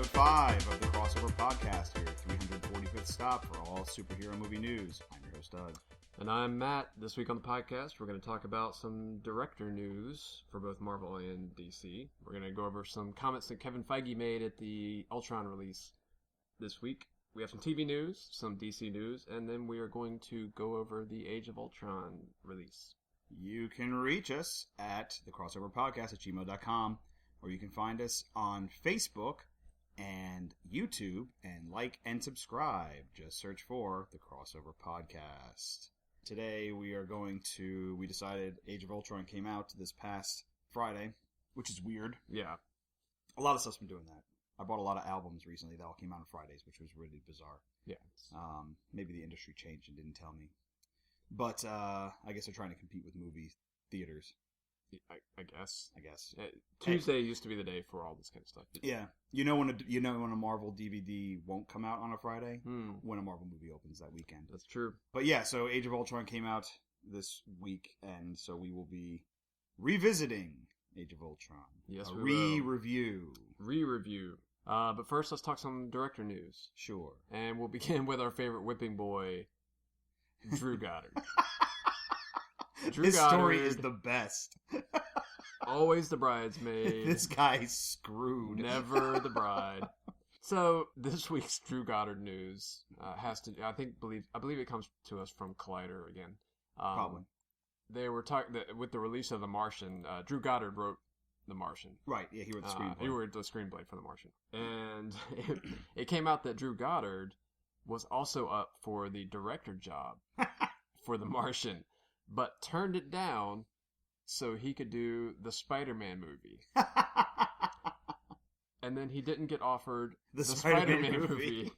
episode 5 of the Crossover Podcast, your 345th stop for all superhero movie news. I'm your host, Doug. And I'm Matt. This week on the podcast, we're going to talk about some director news for both Marvel and DC. We're going to go over some comments that Kevin Feige made at the Ultron release this week. We have some TV news, some DC news, and then we are going to go over the Age of Ultron release. You can reach us at thecrossoverpodcast@gmail.com, or you can find us on Facebook and YouTube, and like and subscribe. Just search for the Crossover Podcast. Today we decided Age of Ultron came out this past Friday, which is weird. Yeah. A lot of stuff's been doing that. I bought a lot of albums recently that all came out on Fridays, which was really bizarre. Yeah. Maybe the industry changed and didn't tell me. But I guess they're trying to compete with movie theaters. I guess. Tuesday used to be the day for all this kind of stuff. Yeah. You know when a Marvel DVD won't come out on a Friday? When a Marvel movie opens that weekend. That's true. But yeah, so Age of Ultron came out this week, and so we will be revisiting Age of Ultron. Yes, re-review. Re-review. But first, let's talk some director news. Sure. And we'll begin with our favorite whipping boy, Drew Goddard. This story is the best. Always the bridesmaid. This guy's screwed. Never the bride. So this week's Drew Goddard news I believe it comes to us from Collider again. Probably. They were talking with the release of The Martian. Drew Goddard wrote The Martian. Right. Yeah, he wrote the screenplay. He wrote the screenplay for The Martian, and it came out that Drew Goddard was also up for the director job for The Martian, but turned it down so he could do the Spider-Man movie. And then he didn't get offered the Spider-Man movie.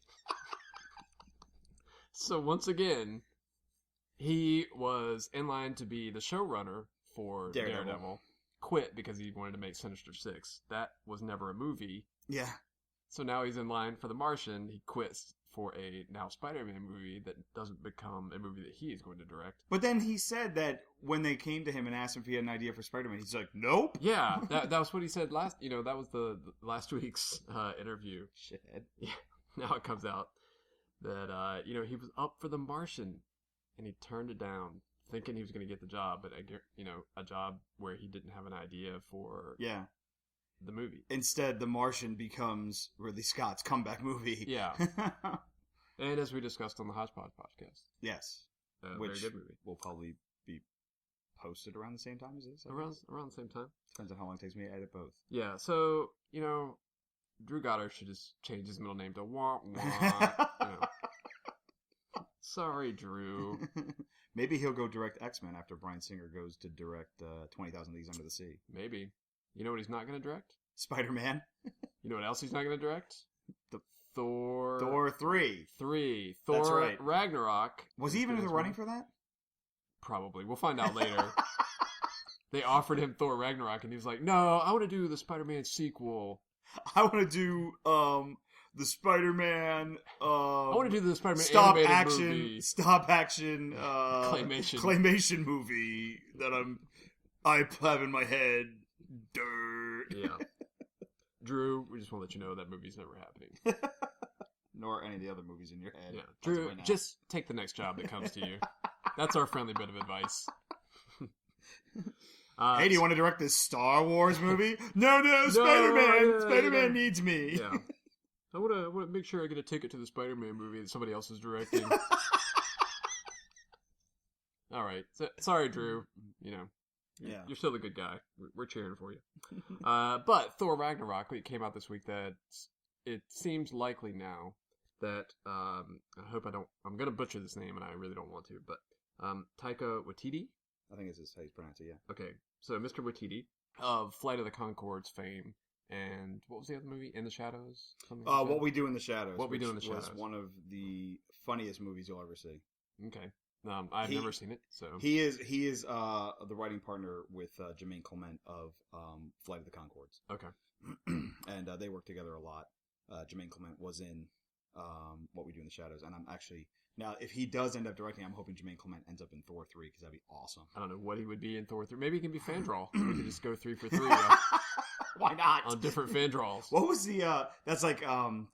So once again, he was in line to be the showrunner for Daredevil. Quit because he wanted to make Sinister Six. That was never a movie. Yeah. So now he's in line for The Martian. He quits for a now Spider-Man movie that doesn't become a movie that he is going to direct. But then he said that when they came to him and asked him if he had an idea for Spider-Man, he's like, nope. Yeah, that was what he said last. That was the last week's interview. Shit. Yeah. Now it comes out that he was up for The Martian, and he turned it down, thinking he was going to get the job, but a job where he didn't have an idea for the movie. Instead, The Martian becomes Ridley Scott's comeback movie. Yeah. And as we discussed on the Hodgepodge podcast. Yes. Which very good movie. Will probably be posted around the same time as this. Around the same time. Depends on how long it takes me to edit both. Yeah, so, Drew Goddard should just change his middle name to Wah Wah. Sorry, Drew. Maybe he'll go direct X-Men after Bryan Singer goes to direct 20,000 Leagues Under the Sea. Maybe. You know what he's not going to direct? Spider-Man. You know what else he's not going to direct? The Thor 3. Thor That's right. Ragnarok. Was he even in the running for that? Probably. We'll find out later. They offered him Thor Ragnarok, and he was like, no, I want to do the Spider-Man sequel. I want to do the Spider-Man I want to do the Spider-Man stop action claymation movie that I have in my head. Dirt. Yeah. Drew, we just want to let you know that movie's never happening. Nor any of the other movies in your head. Yeah. Drew, just take the next job that comes to you. That's our friendly bit of advice. Hey, do you want to direct this Star Wars movie? No, Spider-Man! Spider-Man needs me. Yeah. I want to make sure I get a ticket to the Spider-Man movie that somebody else is directing. All right. Sorry, Drew. Yeah. You're still a good guy. We're cheering for you. But Thor Ragnarok, it came out this week that it seems likely now that, I hope I'm going to butcher this name and I really don't want to, but Taika Waititi? I think it's how you pronounce it, yeah. Okay, so Mr. Waititi of Flight of the Conchords fame, and what was the other movie? In the Shadows? What We Do in the Shadows. What We Do in the Shadows. Was one of the funniest movies you'll ever see. Okay. I've never seen it, so he is the writing partner with Jermaine Clement of Flight of the Conchords. Okay, and they work together a lot. Jermaine Clement was in What We Do in the Shadows, and I'm actually now if he does end up directing, I'm hoping Jermaine Clement ends up in Thor 3 because that'd be awesome. I don't know what he would be in Thor 3. Maybe he can be Fandral. We could just go 3 for 3. Why not? On different fan draws. What was the that's like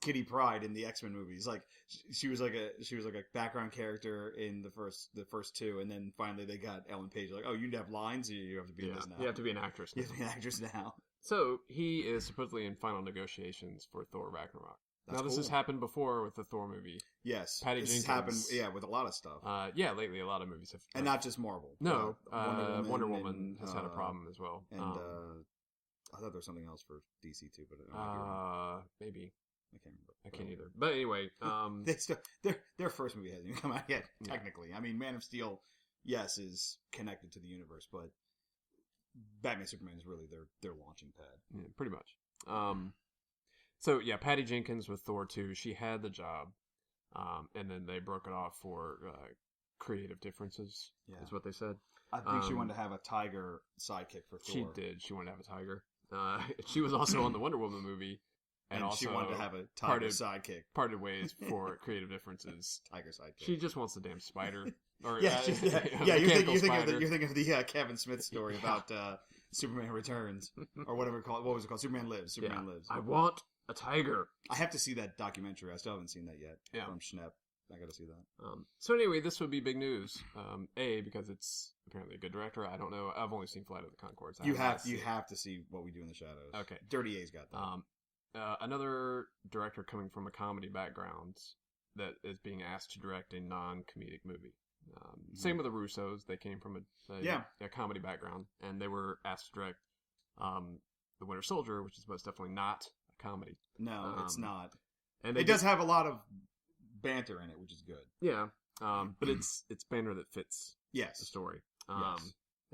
Kitty Pryde in the X-Men movies. Like she was like a background character in the first two, and then finally they got Ellen Page like, oh, you have lines, you have to be in this now. You have to be an actress now. You have to be an actress now. So he is supposedly in final negotiations for Thor Ragnarok. That's this cool. has happened before with the Thor movie. Yes. Patty this Jenkins. has happened, with a lot of stuff. Lately a lot of movies have... And not just Marvel. No, Wonder Woman has had a problem as well. And I thought there was something else for DC too, but maybe. I can't remember. I can't either. But anyway... their first movie hasn't even come out yet, technically. I mean, Man of Steel, yes, is connected to the universe, but Batman Superman is really their launching pad. Yeah, pretty much. So, yeah, Patty Jenkins with Thor 2, she had the job, and then they broke it off for creative differences, is what they said. I think she wanted to have a tiger sidekick for Thor. She did. She wanted to have a tiger. She was also on the Wonder Woman movie. And also she wanted to have a tiger sidekick. Parted ways for creative differences. Tiger sidekick. She just wants the damn spider. Or, you're thinking of the Kevin Smith story about Superman Returns, or whatever it called. What was it called? Superman Lives. Superman Lives. I want a tiger. I have to see that documentary. I still haven't seen that yet. Yeah. From Schnepp. I got to see that. So anyway, this would be big news. Because it's apparently a good director. I don't know. I've only seen Flight of the Conchords. You have to see What We Do in the Shadows. Okay. Dirty A's got that. Another director coming from a comedy background that is being asked to direct a non-comedic movie. Same with the Russos. They came from a comedy background, and they were asked to direct The Winter Soldier, which is most definitely not a comedy. No, it's not. And it does have a lot of banter in it, which is good. Yeah, but it's banter that fits the story.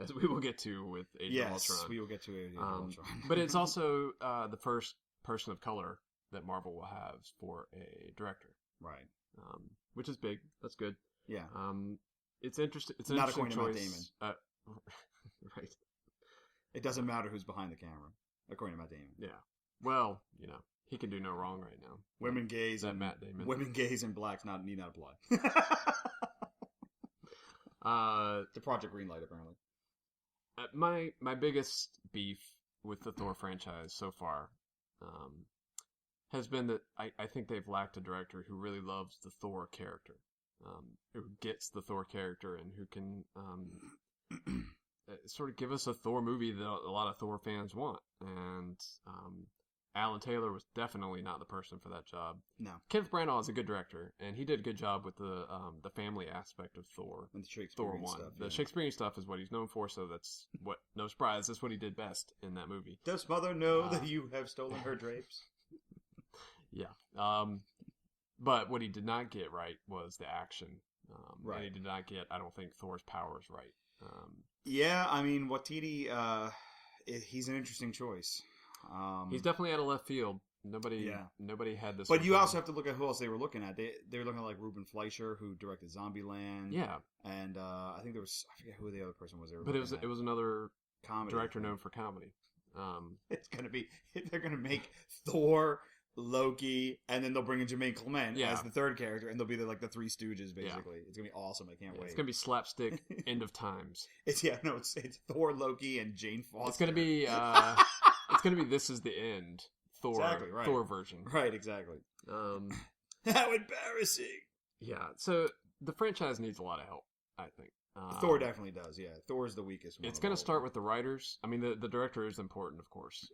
As we will get to with Age of Ultron. Yes, we will get to Age of Ultron. But it's also the first person of color that Marvel will have for a director. Right. Which is big. That's good. Yeah. It's interesting. It's not interesting according choice. to Matt Damon. Right. It doesn't matter who's behind the camera, according to Matt Damon. Yeah. Well, he can do no wrong right now. Women, gays, and Matt Damon. Women, gays, and blacks need not apply. The Project Greenlight, apparently. My biggest beef with the Thor franchise so far has been that I think they've lacked a director who really loves the Thor character, who gets the Thor character and who can sort of give us a Thor movie that a lot of Thor fans want. And Alan Taylor was definitely not the person for that job. No. Kenneth Branagh is a good director, and he did a good job with the family aspect of Thor. And the Shakespearean Thor 1. stuff. The Shakespearean stuff is what he's known for, so that's what, no surprise, that's what he did best in that movie. Does mother know that you have stolen her drapes? Yeah. But what he did not get right was the action. Right. And he did not get, I don't think, Thor's powers right. Yeah, I mean, Waititi, he's an interesting choice. He's definitely out of left field. Nobody had this. But you also have to look at who else they were looking at. They were looking at like Ruben Fleischer, who directed Zombieland. Yeah, and I think there was, I forget who the other person was. But it was another comedy director known for comedy. It's gonna be, they're gonna make Thor, Loki, and then they'll bring in Jermaine Clement as the third character, and they'll be like the Three Stooges basically. Yeah. It's gonna be awesome. I can't wait. It's gonna be slapstick. End of times. It's Thor, Loki, and Jane Foster. It's gonna be. It's gonna be This Is the End. Thor, exactly, right. Thor version. Right, exactly. How embarrassing. Yeah, so the franchise needs a lot of help, I think. Thor definitely does, yeah. Thor's the weakest one. It's going to start with the writers. I mean, the director is important, of course.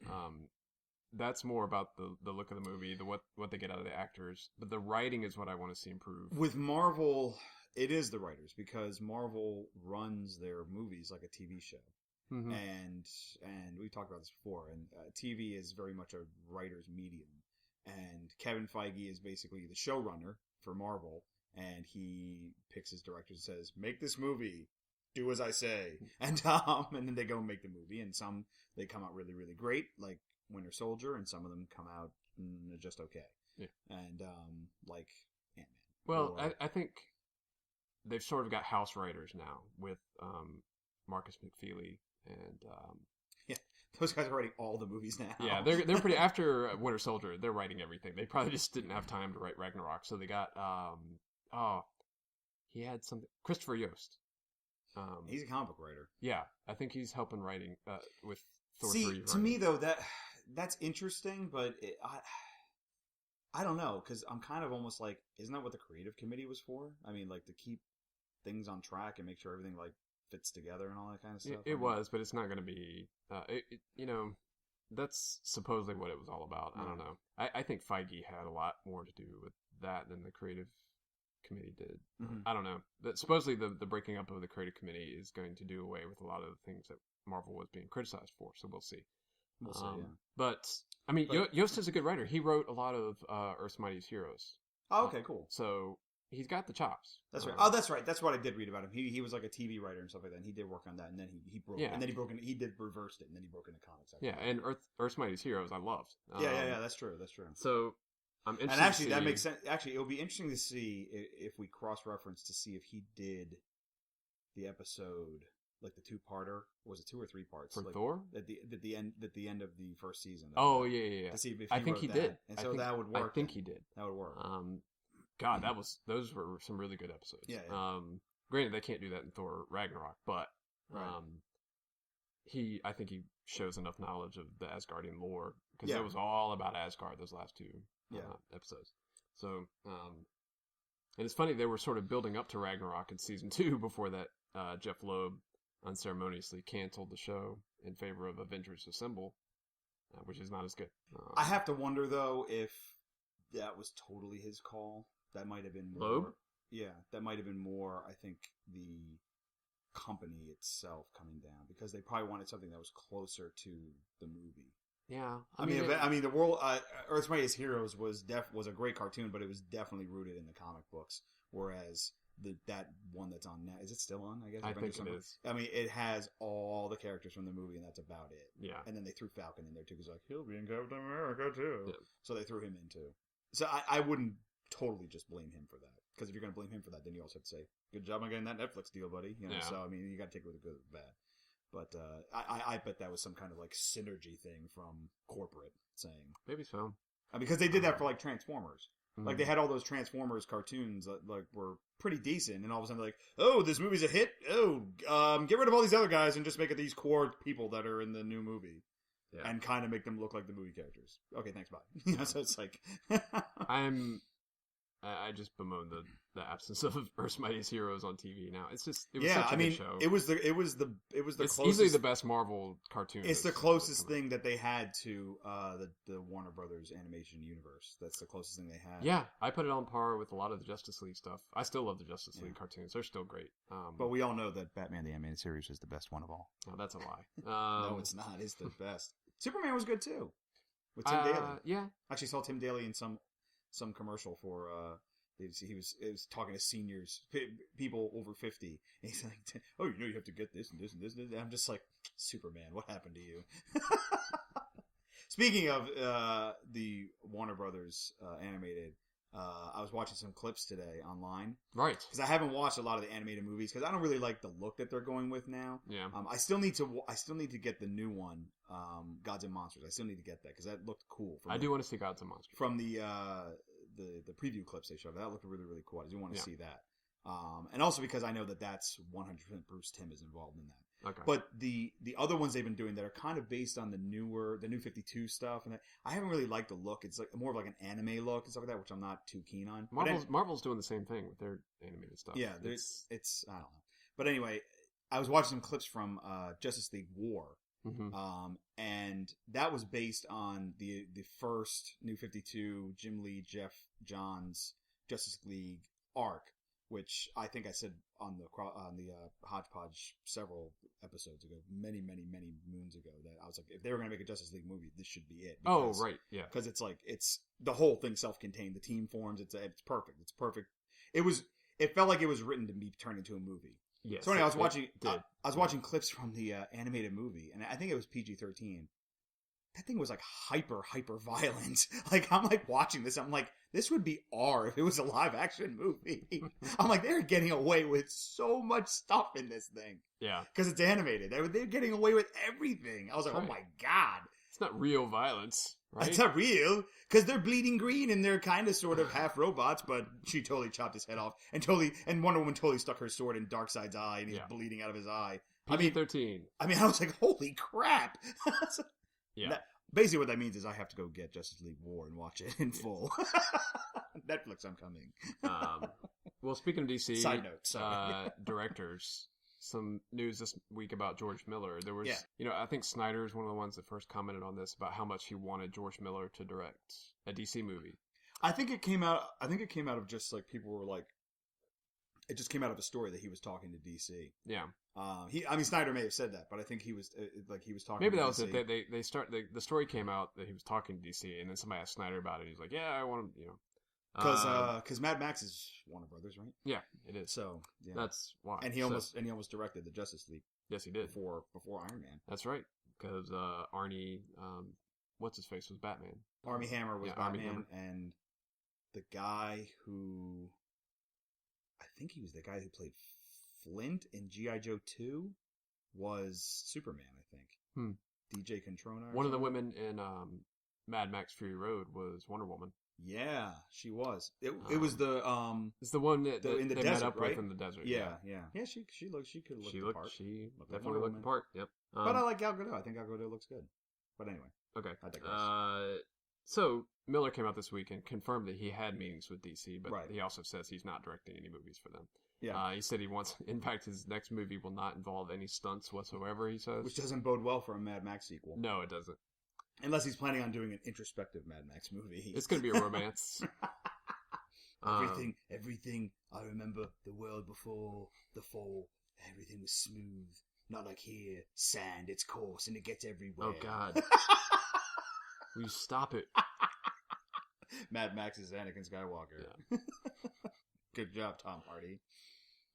That's more about the look of the movie, what they get out of the actors. But the writing is what I want to see improve. With Marvel, it is the writers, because Marvel runs their movies like a TV show. Mm-hmm. And we talked about this before, and TV is very much a writer's medium. And Kevin Feige is basically the showrunner for Marvel, and he picks his directors and says, "Make this movie, do as I say," and then they go and make the movie. And some they come out really, really great, like Winter Soldier, and some of them come out just okay. Yeah. And like Ant-Man. Well, I think they've sort of got house writers now with Marcus McFeely. And those guys are writing all the movies now. Yeah, they're pretty. After Winter Soldier, they're writing everything. They probably just didn't have time to write Ragnarok, so they got he had something. Christopher Yost. He's a comic book writer. Yeah, I think he's helping writing with Thor 3 See, writing. to me though, that's interesting, but I don't know, because I'm kind of almost like, isn't that what the creative committee was for? I mean, like, to keep things on track and make sure everything like fits together and all that kind of stuff. It was, but it's not going to be. That's supposedly what it was all about. I don't know. I think Feige had a lot more to do with that than the creative committee did. I don't know. But supposedly the breaking up of the creative committee is going to do away with a lot of the things that Marvel was being criticized for. So we'll see. We'll see. Yeah. But I mean, Yost is a good writer. He wrote a lot of Earth's Mightiest Heroes. Oh, okay, cool. So he's got the chops. That's right. Oh, that's right. That's what I did read about him. He was like a TV writer and stuff like that. And he did work on that, and then he broke. Yeah. And then he did reversed it, and then he broke into comics. Yeah, and Earth's Mightiest Heroes I loved. Yeah. That's true. That's true. So I'm interested. And actually, that makes sense. Actually, it'll be interesting to see if we cross-reference to see if he did the episode, like the two-parter. Or was it 2 or 3 parts? For like, Thor? At the end of the first season. Oh, yeah. To see if I think he did. And so that would work. I think he did. That would work. God, those were some really good episodes. Yeah. Granted, they can't do that in Thor Ragnarok, but right. I think he shows enough knowledge of the Asgardian lore, because it was all about Asgard those last 2 episodes. So, and it's funny, they were sort of building up to Ragnarok in season 2 before that Jeff Loeb unceremoniously canceled the show in favor of Avengers Assemble, which is not as good. I have to wonder, though, if that was totally his call. That might have been more. Loeb? Yeah, that might have been more, I think, the company itself coming down, because they probably wanted something that was closer to the movie. Yeah, I mean, the world, Earth's Mightiest Heroes was a great cartoon, but it was definitely rooted in the comic books. Whereas that one that's on now, is it still on? I guess I think it is. I mean, it has all the characters from the movie, and that's about it. Yeah, and then they threw Falcon in there too, because like he'll be in Captain America too. Yeah. So they threw him in too. So I wouldn't totally just blame him for that, because if you're going to blame him for that, then you also have to say, "Good job on getting that Netflix deal, buddy." You know, so I mean, you got to take it with the good and the bad. But I bet that was some kind of like synergy thing from corporate saying. Maybe so. Because they did that for like Transformers. Mm-hmm. Like they had all those Transformers cartoons that like were pretty decent, and all of a sudden they're like, "Oh, this movie's a hit. Oh, get rid of all these other guys and just make it these core people that are in the new movie." Yeah. And kind of make them look like the movie characters. Okay, thanks, bye. So it's like... I just bemoan the absence of Earth's Mightiest Heroes on TV now. It was such a good show. It was the it's closest, easily the best Marvel cartoon. It's the closest thing that they had to the Warner Brothers animation universe. That's the closest thing they had. Yeah, I put it on par with a lot of the Justice League stuff. I still love the Justice League cartoons. They're still great. But we all know that Batman the Animated Series is the best one of all. Oh, that's a lie. No, it's not. It's the best. Superman was good too, with Tim Daly. Yeah, actually saw Tim Daly in some commercial for. He was talking to seniors, people over 50, and he's like, "Oh, you have to get this and this and this." And I'm just like, Superman, what happened to you? Speaking of the Warner Brothers animated, I was watching some clips today online, right? Because I haven't watched a lot of the animated movies because I don't really like the look that they're going with now. Yeah, I still need to get the new one, Gods and Monsters. I still need to get that because that looked cool. I do want to see Gods and Monsters from the preview clips they showed. That looked really, really cool. I do want to see that. And also because I know that's 100% Bruce Timm is involved in that. Okay. But the other ones they've been doing that are kind of based on the New 52 stuff, and I haven't really liked the look. It's like more of like an anime look and stuff like that, which I'm not too keen on. Marvel's doing the same thing with their animated stuff. Yeah, it's I don't know. But anyway, I was watching some clips from Justice League War. Mm-hmm. And that was based on the first New 52 Jim Lee, Jeff Johns Justice League arc, which I think I said on the Hodgepodge several episodes ago, many moons ago, that I was like, if they were going to make a Justice League movie, this should be it. Because, oh, right, yeah, because it's like it's the whole thing self-contained. The team forms. It's perfect. It's perfect. It felt like it was written to be turned into a movie. Yes, so anyway, I was watching clips from the animated movie, and I think it was PG-13. That thing was like hyper violent. Like I'm like watching this, I'm like, this would be R if it was a live action movie. I'm like, they're getting away with so much stuff in this thing. Yeah, because it's animated. They're getting away with everything. I was like, oh my god, it's not real violence. right? It's not real because they're bleeding green and they're kind of sort of half robots. But she totally chopped his head off and Wonder Woman totally stuck her sword in Darkseid's eye and he's bleeding out of his eye. PG-13. I was like, holy crap! Yeah. Basically, what that means is I have to go get Justice League War and watch it in full. Netflix, I'm coming. Well, speaking of DC, side note, sorry. Directors, some news this week about George Miller. There was, I think Snyder is one of the ones that first commented on this about how much he wanted George Miller to direct a DC movie. I think it came out of just like people were like, it just came out of a story that he was talking to DC. Yeah. Snyder may have said that, but I think he was talking. Maybe to that DC. was it. The story came out that he was talking to DC, and then somebody asked Snyder about it. And he's like, "Yeah, I want to, because Mad Max is Warner Brothers, right? Yeah, it is. So that's why. And he almost directed the Justice League. Yes, he did before Iron Man. That's right, because Arnie, what's his face was Batman. Armie Hammer was Batman, Armie Hammer. And the guy who I think he was the guy who played Flint in G.I. Joe 2 was Superman, I think. DJ Controna. One of the women in Mad Max Fury Road was Wonder Woman. Yeah, she was. It was the it's the one that in the they desert, met up right? with in the desert. Yeah. She could look the part. She looked definitely looked the part. Yep. But I like Gal Gadot. I think Gal Gadot looks good. But anyway. Okay. I digress. So Miller came out this week and confirmed that he had meetings with DC, but right. he also says he's not directing any movies for them. Yeah. He said he wants. In fact, his next movie will not involve any stunts whatsoever. He says, which doesn't bode well for a Mad Max sequel. No, it doesn't. Unless he's planning on doing an introspective Mad Max movie. It's going to be a romance. Everything. I remember the world before the fall. Everything was smooth. Not like here. Sand. It's coarse and it gets everywhere. Oh, God. Will you stop it? Mad Max is Anakin Skywalker. Yeah. Good job, Tom Hardy.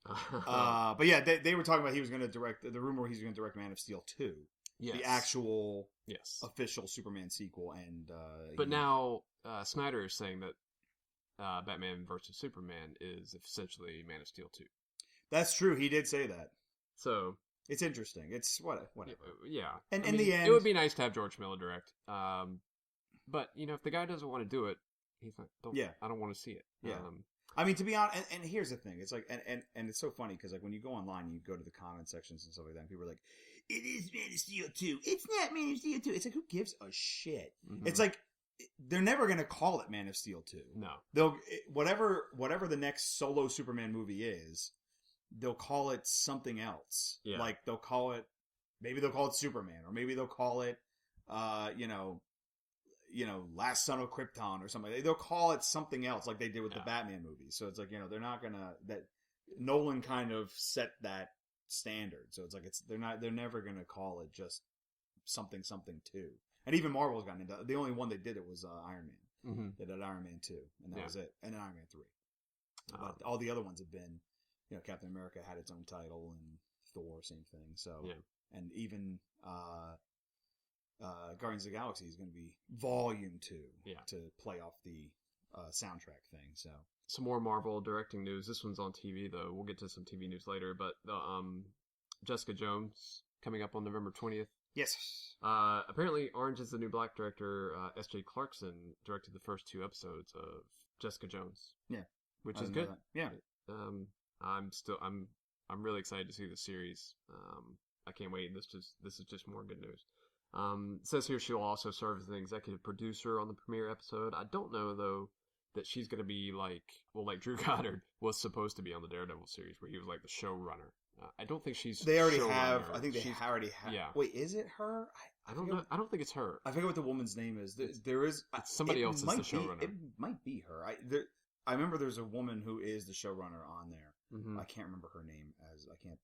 But yeah, they were talking about he was going to direct. The rumor he's going to direct Man of Steel 2. Yes. The actual official Superman sequel. And but now Snyder is saying that Batman vs. Superman is essentially Man of Steel 2. That's true. He did say that. So it's interesting. It's whatever. Yeah. And in the end, it would be nice to have George Miller direct. But if the guy doesn't want to do it, he's like, I don't want to see it. Yeah. To be honest, and here's the thing. It's like, and it's so funny because like when you go online, you go to the comment sections and stuff like that, and people are like, it is Man of Steel 2. It's not Man of Steel 2. It's like, who gives a shit? Mm-hmm. It's like, they're never going to call it Man of Steel 2. No. They'll, whatever the next solo Superman movie is, they'll call it something else. Yeah. Like, maybe they'll call it Superman, or maybe they'll call it, Last Son of Krypton or something. They'll call it something else like they did with the Batman movies. So it's like, they're not gonna, that Nolan kind of set that standard. So it's like, they're never gonna call it just something 2. And even Marvel's gotten into, the only one they did it was Iron Man. Mm-hmm. They did Iron Man 2 and that was it. And then Iron Man 3. But all the other ones have been, Captain America had its own title and Thor, same thing. So, and even, Guardians of the Galaxy is going to be Volume 2 to play off the soundtrack thing. So some more Marvel directing news. This one's on TV though. We'll get to some TV news later. But Jessica Jones coming up on November 20th. Yes. Apparently, Orange is the New Black director S.J. Clarkson directed the first 2 episodes of Jessica Jones. Yeah, which is good. Yeah. I'm really excited to see the series. I can't wait. This is just more good news. It says here she'll also serve as an executive producer on the premiere episode. I don't know though that she's going to be like Drew Goddard was supposed to be on the Daredevil series, where he was like the showrunner. I don't think she's. They already have. I think they already have. Yeah. Wait, is it her? I don't know. I don't think it's her. I forget what the woman's name is. There is somebody else is the showrunner. It might be her. I remember there's a woman who is the showrunner on there. Mm-hmm. I can't remember her name I can't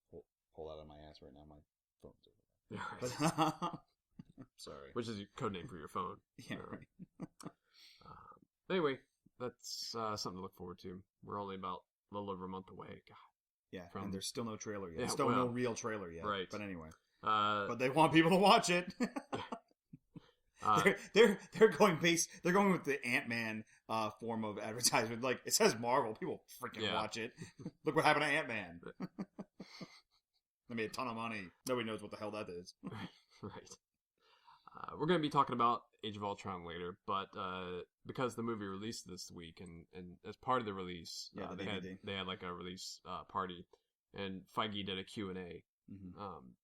pull out of my ass right now. My phone's over there. But, sorry. Which is a code name for your phone. Yeah. Right. Anyway, that's something to look forward to. We're only about a little over a month away. God. Yeah, and there's still no trailer yet. Yeah, still no real trailer yet. Right. But anyway. But they want people to watch it. They're going with the Ant-Man form of advertisement. Like, it says Marvel, people freaking watch it. Look what happened to Ant-Man. They made a ton of money. Nobody knows what the hell that is. Right. We're going to be talking about Age of Ultron later, but because the movie released this week, and as part of the release, they had like a release party, and Feige did a Q&A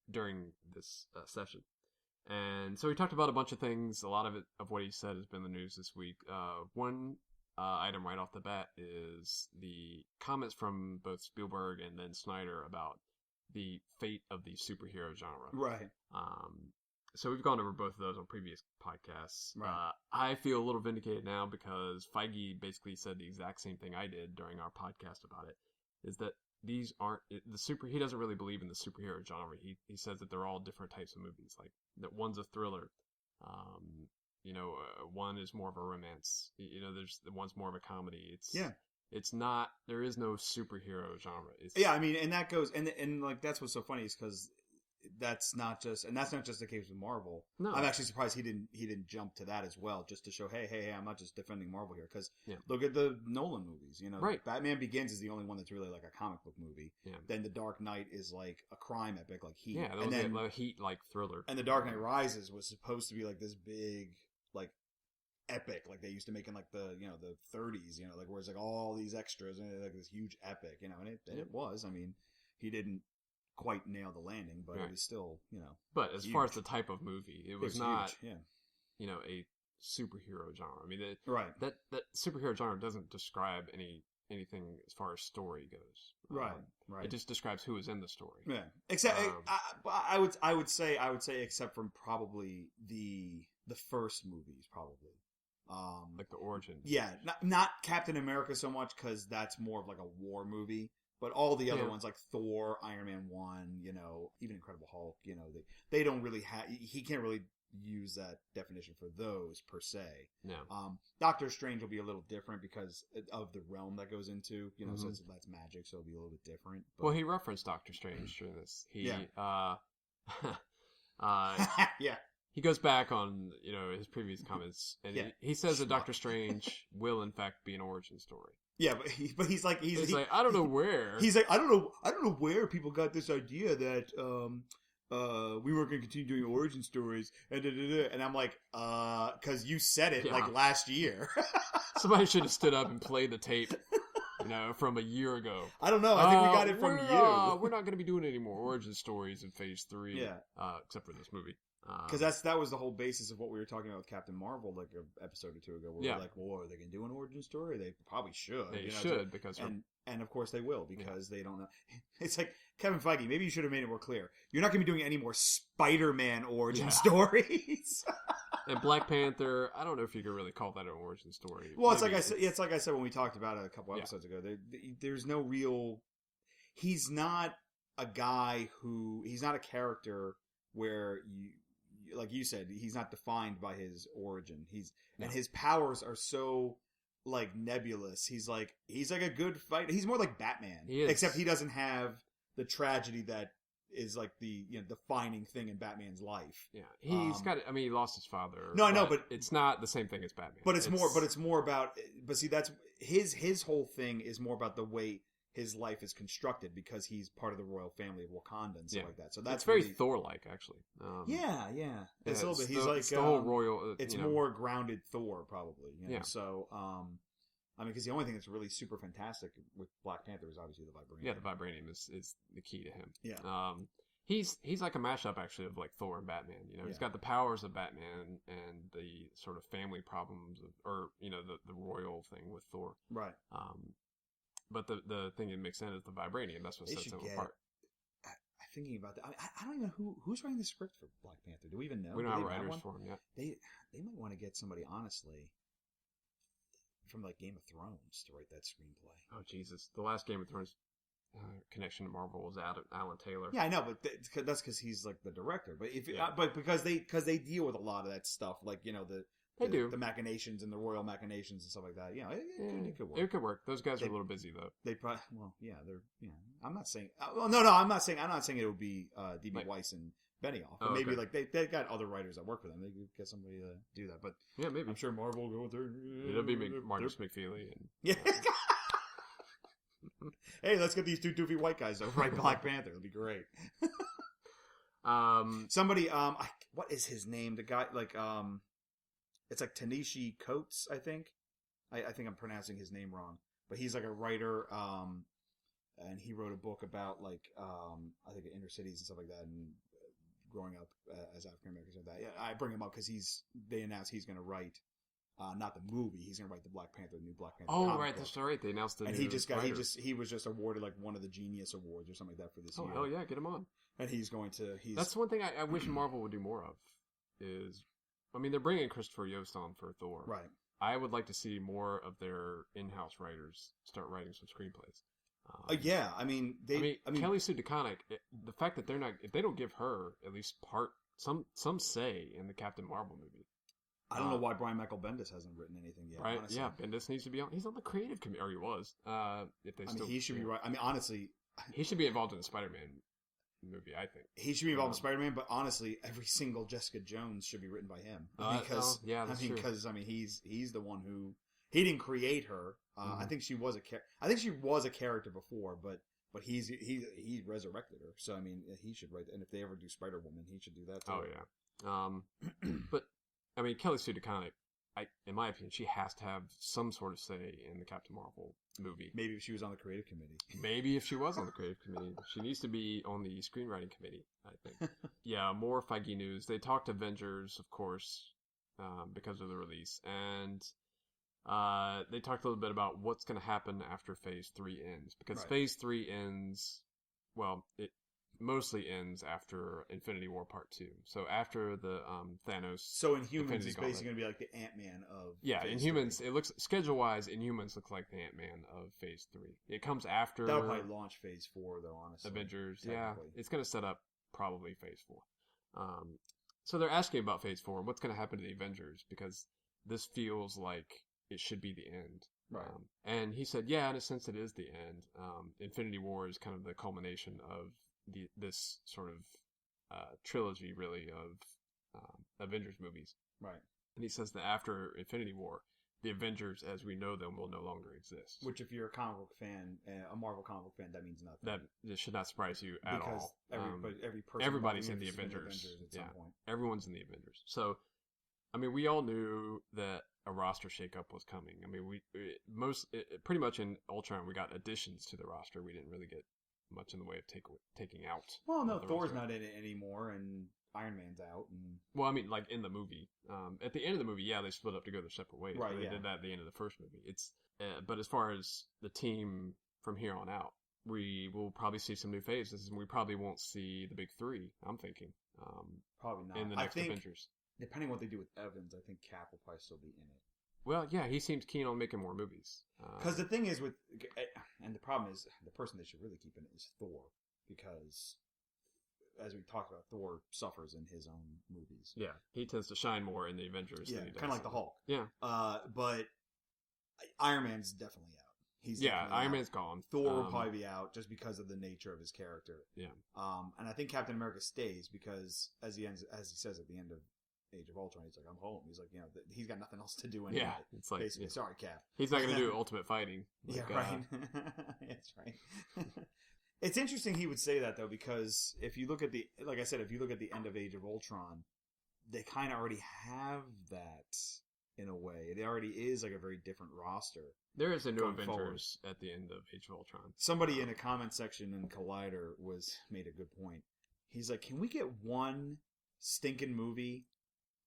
during this session. And so he talked about a bunch of things. A lot of what he said has been the news this week. One item right off the bat is the comments from both Spielberg and then Snyder about the fate of the superhero genre. Right. So we've gone over both of those on previous podcasts. Right. I feel a little vindicated now because Feige basically said the exact same thing I did during our podcast about it, is that these aren't he doesn't really believe in the superhero genre. He says that they're all different types of movies, like that one's a thriller, one is more of a romance, there's one's more of a comedy. It's not, there is no superhero genre. I mean, and that goes, and like, that's what's so funny is because that's not just the case with Marvel. No. I'm actually surprised he didn't jump to that as well, just to show, hey, I'm not just defending Marvel here. Because look at the Nolan movies. Right. Batman Begins is the only one that's really like a comic book movie. Yeah. Then The Dark Knight is like a crime epic, like Heat. Yeah, that was a Heat like thriller. And The Dark Knight Rises was supposed to be like this big like epic, like they used to make in like the the 30s, like where it's like all these extras and like this huge epic, and it was. I mean, he didn't quite nail the landing, but it was still, But as huge. Far as the type of movie, it was not, huge. A superhero genre. I mean, that superhero genre doesn't describe anything as far as story goes. Right. It just describes who is in the story. Yeah. Except I would say except from probably the first movies, probably. Like the origin. Yeah, not Captain America so much because that's more of like a war movie. But all the other ones like Thor, Iron Man 1, even Incredible Hulk, they don't really have. He can't really use that definition for those per se. No. Doctor Strange will be a little different because of the realm that goes into. Since that's magic, so it'll be a little bit different. But... Well, he referenced Doctor Strange during this. He goes back on his previous comments, and he says that Doctor Strange will in fact be an origin story. Yeah, but he's like I don't know where. He's like I don't know where people got this idea that we weren't going to continue doing origin stories and I'm like because you said it like last year. Somebody should have stood up and played the tape. From a year ago. I don't know. I think we got it from you. We're not going to be doing any more origin stories in Phase 3. Yeah. Except for this movie. Because that was the whole basis of what we were talking about with Captain Marvel like an episode or two ago. Where we're like, well, are they going to do an origin story? They probably should. They should because and of course they will because they don't know. It's like Kevin Feige. Maybe you should have made it more clear. You're not going to be doing any more Spider-Man origin stories. And Black Panther, I don't know if you could really call that an origin story. Well, it's like I said. It's like I said when we talked about it a couple episodes ago. There's no real. He's not a guy who. He's not a character where you. Like you said, he's not defined by his origin. And his powers are so like nebulous. He's like a good fighter. He's more like Batman, except he doesn't have the tragedy that is like the defining thing in Batman's life. Yeah, he's got. I mean, he lost his father. No, I know, but it's not the same thing as Batman. But it's more about. But see, that's his whole thing is more about the way his life is constructed because he's part of the royal family of Wakanda and stuff like that. So that's very Thor-like, actually. It's a little bit. He's like the whole royal. It's more grounded Thor, probably. So, I mean, because the only thing that's really super fantastic with Black Panther is obviously the vibranium. Yeah, the vibranium is the key to him. Yeah. He's like a mashup actually of like Thor and Batman. He's got the powers of Batman and the sort of family problems the royal thing with Thor. Right. But the thing that makes sense is the vibranium. That's what sets him apart. I'm thinking about that. I don't even know who's writing the script for Black Panther. Do we even know? We don't have writers for him yet. They might want to get somebody honestly from like Game of Thrones to write that screenplay. Oh Jesus! The last Game of Thrones connection to Marvel was Alan Taylor. Yeah, I know, but that's because he's like the director. But but because they deal with a lot of that stuff, like the machinations and the royal machinations and stuff like that. It could work. It could work. Those guys are a little busy though. They probably they're I'm not saying. Well, no, I'm not saying it would be D.B. Weiss and Benioff. But maybe like they've got other writers that work for them. They could get somebody to do that. But maybe I'm sure Marvel will go with their. It'll be Marcus McFeely and Hey, let's get these two doofy white guys to write Black Panther. It'll be great. Somebody, what is his name? The guy, like, it's like Tanishi Coates, I think. I think I'm pronouncing his name wrong, but he's like a writer, and he wrote a book about like, I think inner cities and stuff like that, and growing up as African Americans and that. Yeah, I bring him up because they announced he's going to write, not the movie, he's going to write the new Black Panther. Oh, right, that's right. They announced the and new he was just awarded like one of the Genius Awards or something like that for this year. Oh, hell yeah, get him on. And That's one thing I wish Marvel would do more of. Is, I mean, they're bringing Christopher Yost on for Thor. Right. I would like to see more of their in-house writers start writing some screenplays. Yeah, I mean, Kelly Sue DeConnick, the fact that if they don't give her at least some say in the Captain Marvel movie. I don't know why Brian Michael Bendis hasn't written anything yet. Right? Honestly. Yeah, Bendis needs to be on. He's on the creative committee, or he was. He should be right. I mean, honestly, he should be involved in the Spider-Man movie. I think he should be involved in Spider-Man, but honestly, every single Jessica Jones should be written by him because he's the one who he didn't create her. I think she was a character before, but he resurrected her. So I mean, he should write. And if they ever do Spider-Woman, he should do that too. Oh yeah. But I mean, Kelly Sue DeConnick, in my opinion, she has to have some sort of say in the Captain Marvel movie. Maybe if she was on the creative committee. Maybe if she was on the creative committee. She needs to be on the screenwriting committee, I think. Yeah, more Feige news. They talked Avengers, of course, because of the release. And they talked a little bit about what's going to happen after Phase 3 ends. Because Phase 3 ends, well, it mostly ends after Infinity War Part 2. So after the Thanos. So Inhumans is basically going to be like the Ant-Man of Phase Inhumans, 3. it looks, schedule-wise, Inhumans looks like the Ant-Man of Phase 3. It comes after... That'll probably launch Phase 4, though, honestly. Avengers, yeah. It's going to set up probably Phase 4. So they're asking about Phase 4, what's going to happen to the Avengers, because this feels like it should be the end. Right. And he said, yeah, in a sense it is the end. Infinity War is kind of the culmination of this sort of trilogy, really, of Avengers movies. Right. And he says that after Infinity War, the Avengers, as we know them, will no longer exist. Which, if you're a comic book fan, a Marvel comic book fan, that means nothing. That should not surprise you at all. Everybody's in the Avengers at some point. Everyone's in the Avengers. So, I mean, we all knew that a roster shakeup was coming. I mean, pretty much in Ultron, we got additions to the roster. We didn't really get much in the way of taking out. Well, no, Thor's not in it anymore, and Iron Man's out. And... Well, I mean, like in the movie, at the end of the movie, yeah, they split up to go their separate ways. Right, they did that at the end of the first movie. But as far as the team from here on out, we will probably see some new phases, and we probably won't see the big three. I'm thinking, probably not in the next Avengers. Depending on what they do with Evans, I think Cap will probably still be in it. Well, yeah, he seems keen on making more movies. Because the thing is and the problem is, the person they should really keep in it is Thor. Because, as we talked about, Thor suffers in his own movies. Yeah, he tends to shine more in the Avengers than he does. Kind of like the Hulk. Yeah. But Iron Man's definitely out. Iron Man's gone. Thor will probably be out just because of the nature of his character. Yeah. And I think Captain America stays because, as he says at the end of Age of Ultron, he's like, I'm home. He's like, he's got nothing else to do anyway. Yeah, it's like, basically, sorry, Cap. He's not going to do ultimate fighting. Right. That's right. It's interesting he would say that, though, because if you look at like I said, if you look at the end of Age of Ultron, they kind of already have that in a way. It already is like a very different roster. There is a new Avengers at the end of Age of Ultron. Somebody in a comment section in Collider made a good point. He's like, can we get one stinking movie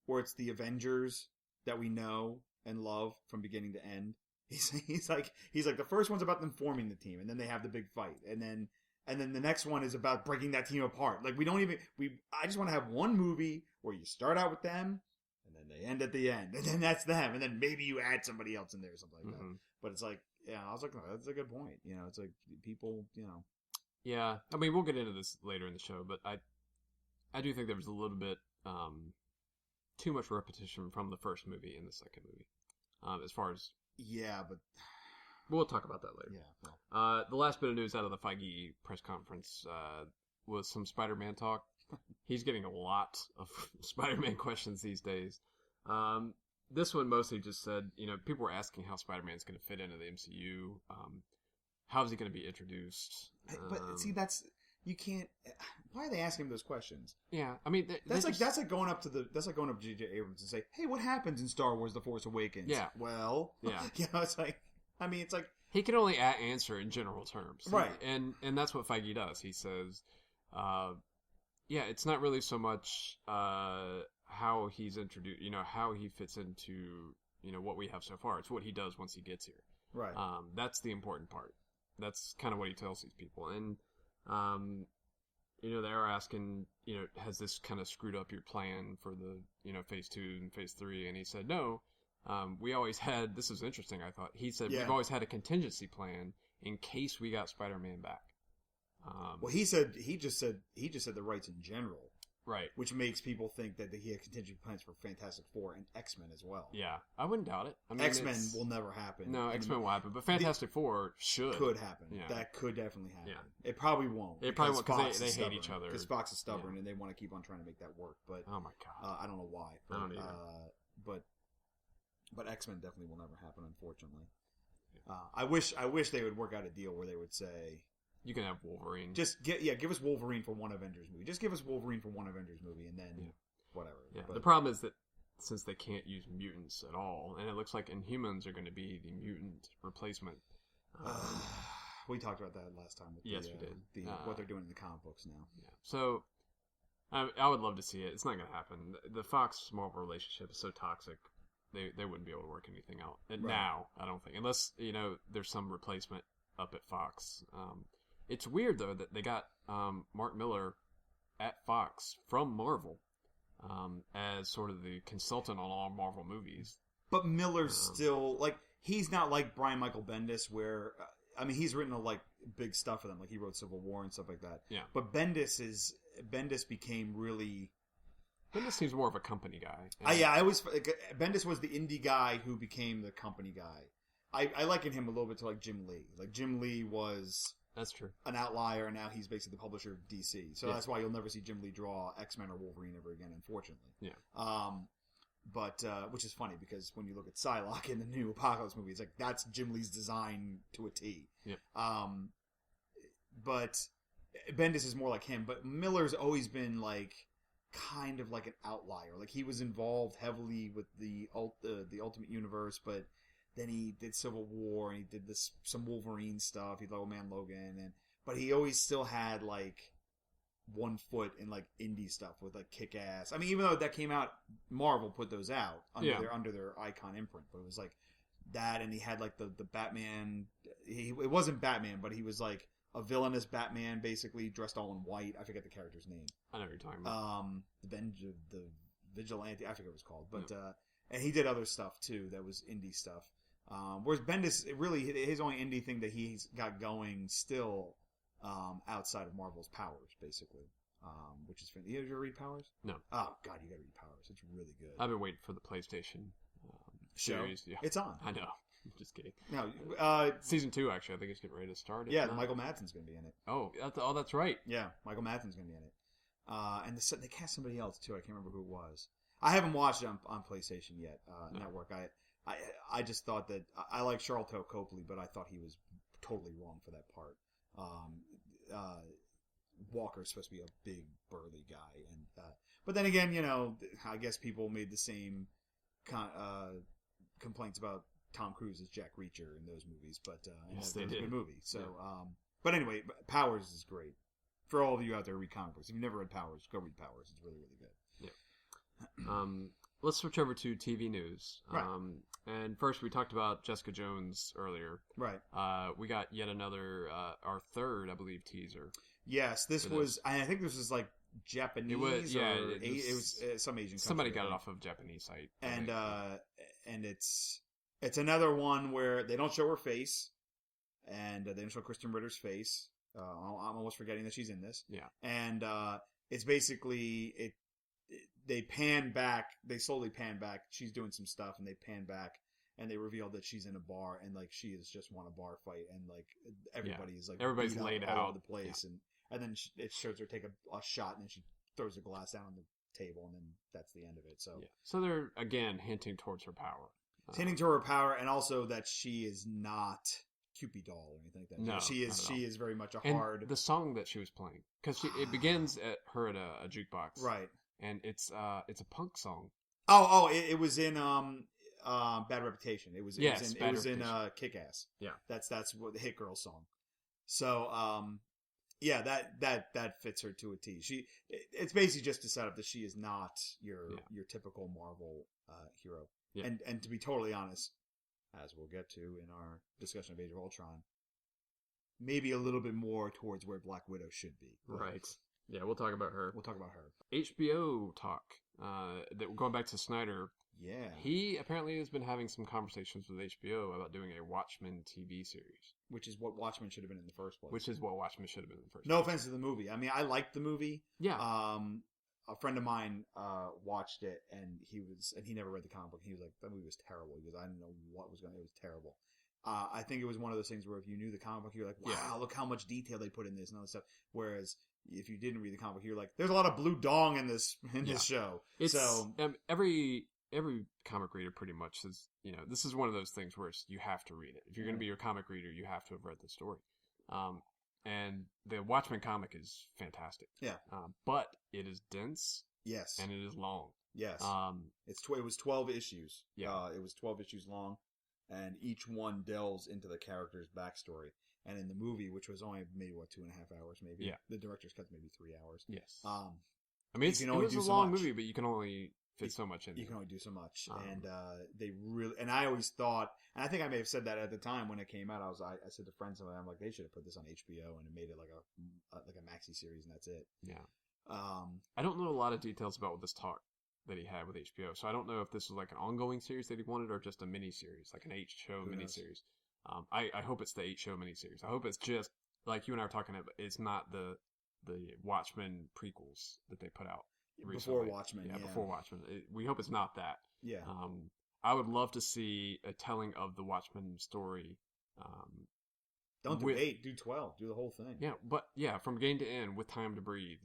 where it's the Avengers that we know and love from beginning to end? He's like the first one's about them forming the team, and then they have the big fight, and then the next one is about breaking that team apart. Like I just want to have one movie where you start out with them, and then they end at the end, and then that's them, and then maybe you add somebody else in there or something like that. But it's like, I was like, oh, that's a good point. It's like people, Yeah, I mean, we'll get into this later in the show, but I do think there was a little bit too much repetition from the first movie in the second movie. As far as... Yeah, but... We'll talk about that later. Yeah. Well. The last bit of news out of the Feige press conference was some Spider-Man talk. He's getting a lot of Spider-Man questions these days. This one mostly just said, people were asking how Spider-Man's going to fit into the MCU. How is he going to be introduced? But see, you can't. Why are they asking him those questions? Yeah, I mean, that's like going up to J.J. Abrams and say, "Hey, what happens in Star Wars: The Force Awakens?" Yeah. Well, yeah, it's like, I mean, it's like he can only answer in general terms, right? And that's what Feige does. He says, yeah, it's not really so much how he's introduced, how he fits into what we have so far. It's what he does once he gets here. Right. That's the important part. That's kind of what he tells these people. And, they are asking, has this kind of screwed up your plan for the, phase 2 and phase 3? And he said, no, we always had, this is interesting, I thought. He said, we've always had a contingency plan in case we got Spider-Man back. Well, he just said the rights in general. Right. Which makes people think that he had contingent plans for Fantastic Four and X-Men as well. Yeah. I wouldn't doubt it. I mean, X-Men will never happen. No, X-Men will happen. But Fantastic Four could happen. Yeah. That could definitely happen. Yeah. It probably won't. It probably won't because they hate each other. Because Fox is stubborn and they want to keep on trying to make that work. But oh my God. I don't know why. But, I don't either. But X-Men definitely will never happen, unfortunately. Yeah. I wish they would work out a deal where they would say... You can have Wolverine. Just give us Wolverine for one Avengers movie. Just give us Wolverine for one Avengers movie, and then whatever. Yeah. But the problem is that since they can't use mutants at all, and it looks like Inhumans are going to be the mutant replacement. We talked about that last time. With we did. What they're doing in the comic books now. Yeah. So I would love to see it. It's not going to happen. The Fox Marvel relationship is so toxic. They wouldn't be able to work anything out. And now, I don't think, unless there's some replacement up at Fox. It's weird, though, that they got Mark Miller at Fox from Marvel as sort of the consultant on all Marvel movies. But Miller's still, he's not like Brian Michael Bendis, where, he's written, big stuff for them. Like, he wrote Civil War and stuff like that. Yeah. But Bendis became really... Bendis seems more of a company guy. Bendis was the indie guy who became the company guy. I liken him a little bit to, Jim Lee. Jim Lee was... That's true. An outlier, and now he's basically the publisher of DC. So that's why you'll never see Jim Lee draw X-Men or Wolverine ever again, unfortunately. Yeah. But which is funny because when you look at Psylocke in the new Apocalypse movie, it's like that's Jim Lee's design to a T. Yeah. But Bendis is more like him. But Miller's always been kind of like an outlier. He was involved heavily with the Ultimate Universe, but then he did Civil War and he did some Wolverine stuff. He did Old Man Logan, but he always still had one foot in indie stuff with Kick-Ass. Even though that came out, Marvel put those out under their Icon imprint, but it was that, and he had the Batman. It wasn't Batman, but he was a villainous Batman, basically dressed all in white. I forget the character's name. I know what you're talking about. The Vigilante. I forget what it was called, but and he did other stuff too that was indie stuff. Whereas Bendis, really, his only indie thing that he's got going still outside of Marvel's Powers, basically, which is fantastic. You ever read Powers? No. Oh, God, you got to read Powers. It's really good. I've been waiting for the PlayStation series. Yeah. It's on. I know. I'm just kidding. No, Season 2, actually, I think it's getting ready to start. Yeah, Michael Madsen's going to be in it. Oh, that's right. Yeah, Michael Madsen's going to be in it. And they cast somebody else, too. I can't remember who it was. I haven't watched it on PlayStation yet, Network. I just thought that I like Charlton Copley, but I thought he was totally wrong for that part. Walker's supposed to be a big burly guy, and but then again, I guess people made the same complaints about Tom Cruise as Jack Reacher in those movies, but yes, that was a good movie. So, yeah. But anyway, Powers is great for all of you out there who read comic books. If you've never read Powers, go read Powers. It's really, really good. Yeah. Let's switch over to TV news. Right. And first, we talked about Jessica Jones earlier. Right. We got yet another, our third, I believe, teaser. Yes, this was. I think this was Japanese. It was. Yeah, it was some Asian. Somebody country, got it off of Japanese site. And it's another one where they don't show her face, and they don't show Kristen Ritter's face. I'm almost forgetting that she's in this. Yeah. And it's basically they pan back. They slowly pan back. She's doing some stuff, and they pan back, and they reveal that she's in a bar, and she has just won a bar fight, and everybody's everybody's laid out all over the place, and then it shows her take a shot, and then she throws a glass down on the table, and then that's the end of it. So they're again hinting towards her power, hinting to her power, and also that she is not Cupid doll or anything like that. No, she is. She is very much a hard. The song that she was playing, because it begins at her at a jukebox, right? And it's a punk song. It was in Bad Reputation. It was in Kick-Ass. Yeah, that's what the Hit Girl song. So that fits her to a T. It's basically just to set up that she is not your typical Marvel hero. Yeah. And to be totally honest, as we'll get to in our discussion of Age of Ultron, maybe a little bit more towards where Black Widow should be. Right. Yeah, we'll talk about her. HBO talk. That going back to Snyder. Yeah. He apparently has been having some conversations with HBO about doing a Watchmen TV series. Which is what Watchmen should have been in the first place. No offense to the movie. I mean, I liked the movie. Yeah. A friend of mine watched it, and he never read the comic book. He was like, that movie was terrible. He goes, I didn't know what was going on. It was terrible. I think it was one of those things where if you knew the comic book, you're like, wow, look how much detail they put in this and all this stuff. Whereas if you didn't read the comic book, you're like, there's a lot of blue dong in this show. Every comic reader pretty much says, this is one of those things where you have to read it. If you're going to be a comic reader, you have to have read the story. And the Watchmen comic is fantastic. Yeah. But it is dense. Yes. And it is long. Yes. It was 12 issues. Yeah. It was 12 issues long, and each one delves into the character's backstory. And in the movie, which was only maybe 2.5 hours, maybe. Yeah. The director's cut maybe 3 hours. Yes. I mean, it was a long movie, but you can only fit so much in. You can only do so much, and they really. And I always thought, and I think I may have said that at the time when it came out. I said to friends of mine, I'm like, they should have put this on HBO and made it like a maxi series, and that's it. Yeah. I don't know a lot of details about this talk that he had with HBO, so I don't know if this was like an ongoing series that he wanted or just a mini series, like an 8-show mini series. I hope it's the 8-show mini series. I hope it's just like you and I were talking about. It's not the Watchmen prequels that they put out recently. Before Watchmen. Yeah, before Watchmen. We hope it's not that. Yeah. I would love to see a telling of the Watchmen story. Don't do 8, do 12, do the whole thing. Yeah, but from beginning to end with time to breathe.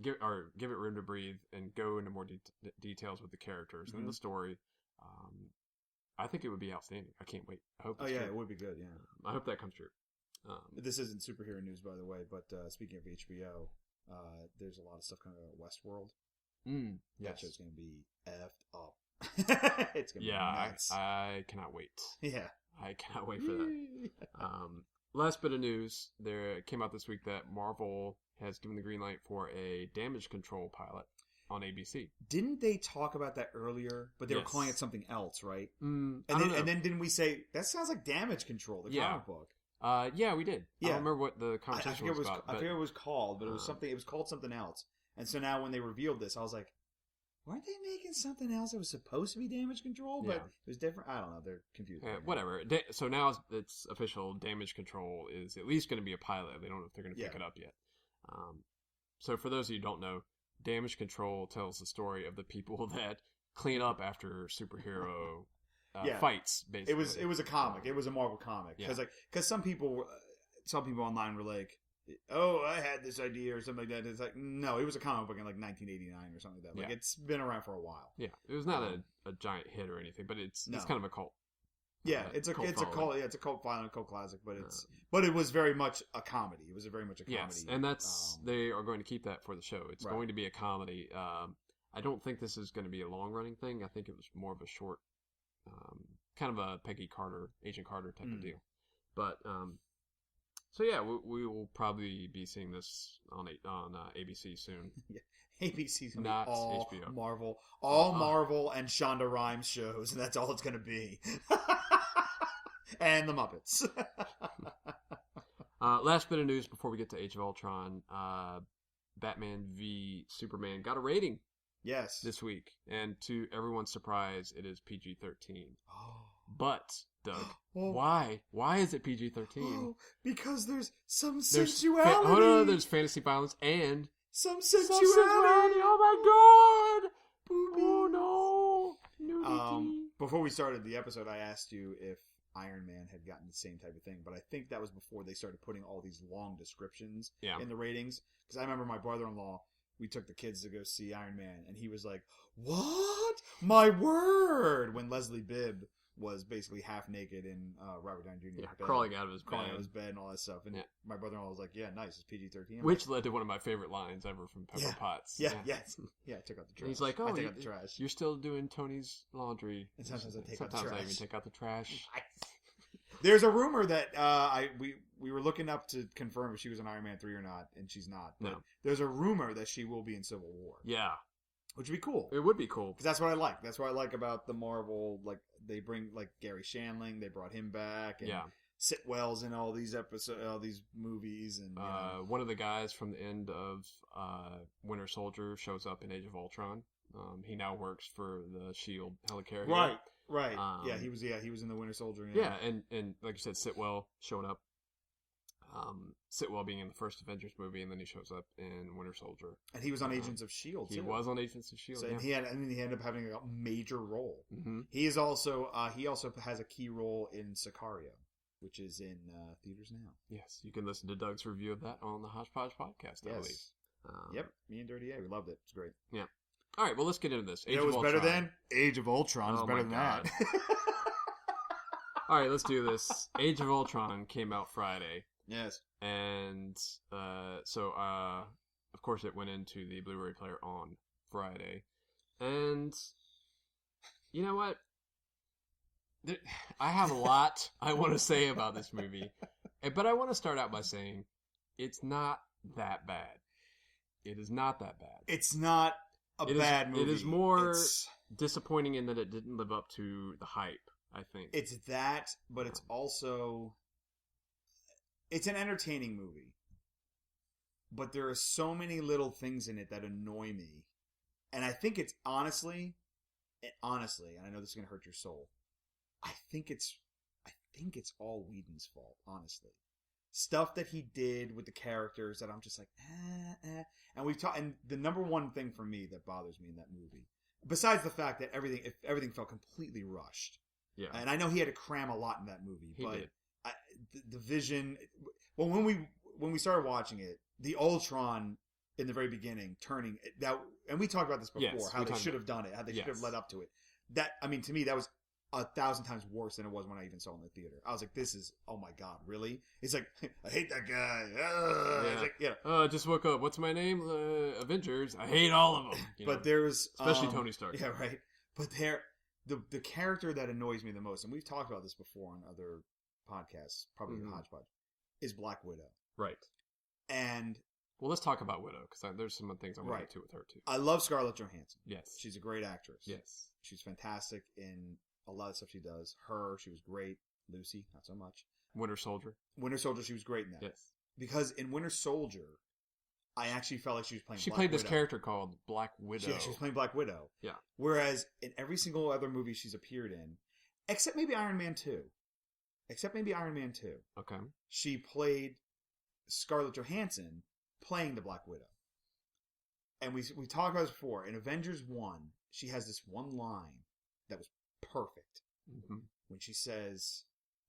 Give it room to breathe and go into more details with the characters and the story. I think it would be outstanding. I can't wait. I hope. True. It would be good. Yeah, I hope that comes true. This isn't superhero news, by the way, but speaking of HBO, there's a lot of stuff coming out of Westworld. That show's going to be effed up. It's going to be nuts. I cannot wait. Yeah. I cannot wait for that. Last bit of news. There came out this week that Marvel has given the green light for a damage control pilot on ABC. Didn't they talk about that earlier? But they were calling it something else, right? And then didn't we say, that sounds like damage control, the comic book? Yeah, we did. Yeah. I don't remember what the conversation was about. I forget what it was called, but it was something. It was called something else. And so now when they revealed this, I was like, weren't they making something else that was supposed to be damage control, but it was different? I don't know. They're confused. Whatever. So now it's official. Damage control is at least going to be a pilot. They don't know if they're going to pick it up yet. So for those of you who don't know, damage control tells the story of the people that clean up after superhero fights. Basically, it was a comic. It was a Marvel comic because some people online were like, "Oh, I had this idea" or something like that. It's like, no, it was a comic book in like 1989 or something like that. Like it's been around for a while. Yeah, it was not a giant hit or anything, but it's kind of a cult. Yeah, it's a cult. Yeah, it's a cult following, cult classic, but it was very much a comedy. It was very much a comedy. Yes, and that's they are going to keep that for the show. It's going to be a comedy. I don't think this is going to be a long running thing. I think it was more of a short, kind of a Peggy Carter, Agent Carter type of deal. But so yeah, we will probably be seeing this on ABC soon. ABC's gonna not be all HBO. Marvel, Marvel and Shonda Rhimes shows, and that's all it's gonna be. And the Muppets. Last bit of news before we get to Age of Ultron. Batman v Superman got a rating. Yes. This week, and to everyone's surprise, it is PG-13. But Doug, why? Why is it PG-13? Because there's some sensuality. There's fantasy violence and some sensuality. Oh my god! Oh no! Nudity. Before we started the episode, I asked you if Iron Man had gotten the same type of thing, but I think that was before they started putting all these long descriptions in the ratings. Because I remember my brother-in-law, we took the kids to go see Iron Man, and he was like, "What? My word!" When Leslie Bibb was basically half naked in Robert Downey Jr.'s bed. crawling out of his bed and all that stuff. And my brother-in-law was like, "Yeah, nice. It's PG-13." Which led to one of my favorite lines ever from Pepper Potts. Yeah, I took out the trash. And he's like, "Oh, I take out the trash. You're still doing Tony's laundry." And sometimes I take out the trash. Sometimes I even take out the trash. There's a rumor that we were looking up to confirm if she was in Iron Man 3 or not, and she's not. But there's a rumor that she will be in Civil War. Yeah. Which would be cool. It would be cool. Because that's what I like. That's what I like about the Marvel. Like, they bring, like, Gary Shandling. They brought him back. And Sitwell's in all these episodes, all these movies. And one of the guys from the end of Winter Soldier shows up in Age of Ultron. He now works for the S.H.I.E.L.D. helicarrier. Right. He was in the Winter Soldier. Yeah, and like you said, Sitwell showing up. Sitwell being in the first Avengers movie, and then he shows up in Winter Soldier. And he was on Agents of S.H.I.E.L.D. too. He was on Agents of S.H.I.E.L.D. So he ended up having a major role. Mm-hmm. He is also he also has a key role in Sicario, which is in theaters now. Yes, you can listen to Doug's review of that on the Hodgepodge podcast, I believe. Yep, me and Dirty A, we loved it. It's great. Yeah. All right, well, let's get into this. It was better than Age of Ultron. It's better than that. All right, let's do this. Age of Ultron came out Friday. Yes. And so, of course, it went into the Blu-ray player on Friday. And you know what? I have a lot I want to say about this movie. But I want to start out by saying it's not that bad. It is not that bad. It's not a bad movie. It is more disappointing in that it didn't live up to the hype, I think. It's that, but it's also... It's an entertaining movie. But there are so many little things in it that annoy me. And I think it's honestly, and I know this is going to hurt your soul, I think it's all Whedon's fault, honestly. Stuff that he did with the characters that I'm just like, And we've talked, and the number one thing for me that bothers me in that movie, besides the fact that everything felt completely rushed. Yeah. And I know he had to cram a lot in that movie, he did. The vision. Well, when we started watching it, the Ultron in the very beginning turning that, and we talked about this before, how they should have done it, how they should have led up to it. That, I mean, to me, that was 1,000 times worse than it was when I even saw it in the theater. I was like, "This is, oh my god, really?" It's like, I hate that guy. Just woke up. What's my name? Avengers. I hate all of them. But there's especially Tony Stark. Yeah, right. But the character that annoys me the most, and we've talked about this before on other podcasts, probably in Hodgepodge, is Black Widow. Right. And well, let's talk about Widow because there's some things I want to get to with her too. I love Scarlett Johansson. Yes, she's a great actress. Yes, she's fantastic in a lot of stuff she does. She was great. Lucy, not so much. Winter Soldier, she was great in that. Yes, because in Winter Soldier, I actually felt like she was playing. She played this character called Black Widow. Yeah, she was playing Black Widow. Yeah. Whereas in every single other movie she's appeared in, except maybe Iron Man 2. Okay. She played Scarlett Johansson playing the Black Widow. And we talked about this before. In Avengers 1, she has this one line that was perfect. Mm-hmm. When she says...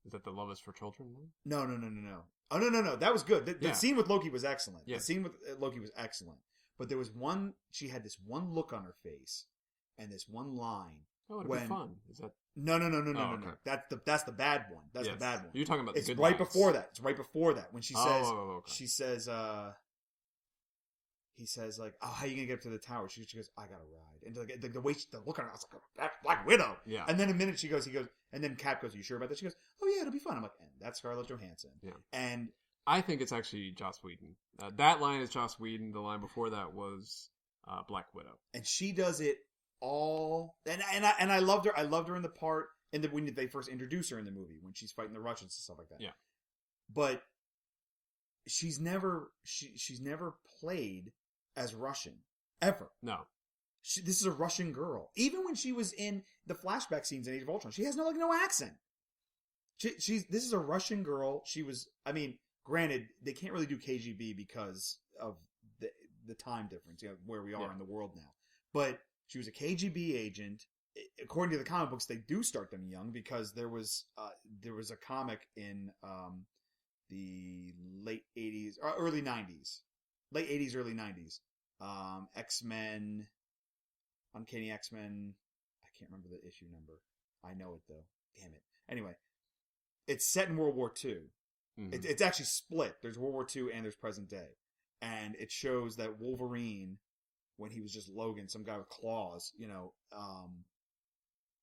Is that the love is for children? No. Oh, no. That was good. The scene with Loki was excellent. Yeah. The scene with Loki was excellent. But there was one... She had this one look on her face and this one line. Oh, it'd be fun. Is that... No. Okay. That's the bad one. That's the bad one. You're talking about the good right lines. before that. It's right before that. When she says... okay. She says... He says, like, "Oh, how are you going to get up to the tower?" She goes, "I got to ride." And the way the look on her, I was like, "That's Black Widow." Yeah. And then a minute he goes, and then Cap goes, "Are you sure about that?" She goes, "Oh, yeah, it'll be fun." I'm like, and that's Scarlett Johansson. Yeah. And I think it's actually Joss Whedon. That line is Joss Whedon. The line before that was Black Widow. And she does it all. And I loved her. I loved her in the part when they first introduce her in the movie, when she's fighting the Russians and stuff like that. Yeah. But she's never played as Russian ever. No. This is a Russian girl. Even when she was in the flashback scenes in Age of Ultron, she has no accent. This is a Russian girl. She was, I mean, granted, they can't really do KGB because of the time difference, where we are in the world now. But she was a KGB agent. According to the comic books, they do start them young because there was a comic in the late 80s or early 90s. Late 80s, early 90s. X-Men, Uncanny X-Men. I can't remember the issue number. I know it, though. damn it. Anyway, it's set in World War II. Mm-hmm. It's actually split. There's World War II and there's present day. And it shows that Wolverine, when he was just Logan, some guy with claws,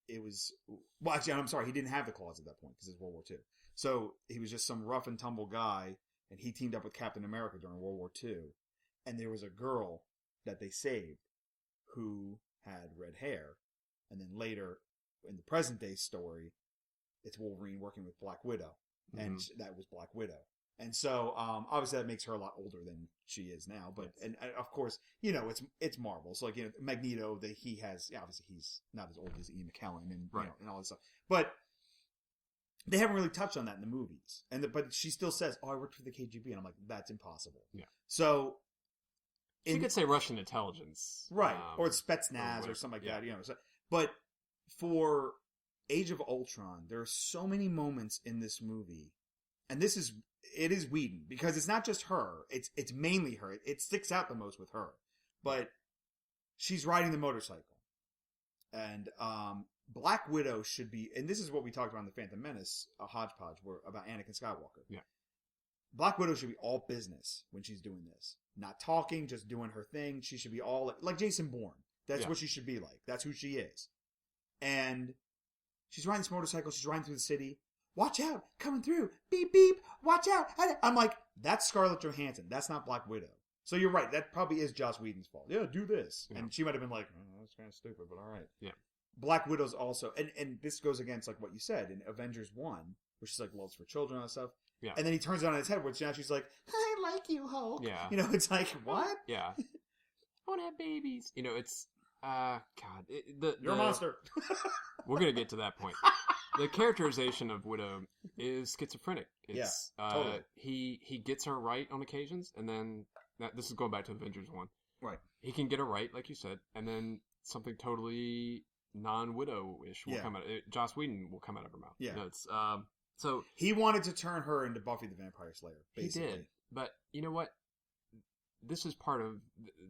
it was... Well, actually, I'm sorry. He didn't have the claws at that point because it's World War II. So he was just some rough and tumble guy, and he teamed up with Captain America during World War II. And there was a girl that they saved who had red hair. And then later, in the present day story, it's Wolverine working with Black Widow. And that was Black Widow. And so, obviously that makes her a lot older than she is now. But, and of course, it's Marvel. So, Magneto, he has, obviously he's not as old as Ian McKellen and, and all this stuff. But they haven't really touched on that in the movies. But she still says, I worked for the KGB. And I'm like, that's impossible. Yeah. So, you could say Russian intelligence. Right. Or Spetsnaz or something like that, So, but for Age of Ultron, there are so many moments in this movie, and it is Whedon, because it's not just her, it's mainly her. It sticks out the most with her. But she's riding the motorcycle. And Black Widow should be, and this is what we talked about in The Phantom Menace, a hodgepodge, about Anakin Skywalker. Yeah. Black Widow should be all business when she's doing this. Not talking, just doing her thing. She should be all like Jason Bourne. That's what she should be like. That's who she is. And she's riding this motorcycle. She's riding through the city. Watch out. Coming through. Beep, beep. Watch out. I'm like, that's Scarlett Johansson. That's not Black Widow. So you're right. That probably is Joss Whedon's fault. Yeah, do this. Yeah. And she might have been like, that's kind of stupid, but all right. Yeah. Black Widow's also, and this goes against like what you said in Avengers 1, where she's like, loves for children and stuff. Yeah. And then he turns it on his head, which now she's like, I like you, Hulk. Yeah. It's like, what? Yeah. I want to have babies. It's, God. You're a monster. We're going to get to that point. The characterization of Widow is schizophrenic. It's, totally. He gets her right on occasions, and then, this is going back to Avengers 1. Right. He can get her right, like you said, and then something totally non-Widow-ish will come out. Joss Whedon will come out of her mouth. Yeah. It's, so he wanted to turn her into Buffy the Vampire Slayer, basically. He did. But you know what? This is part of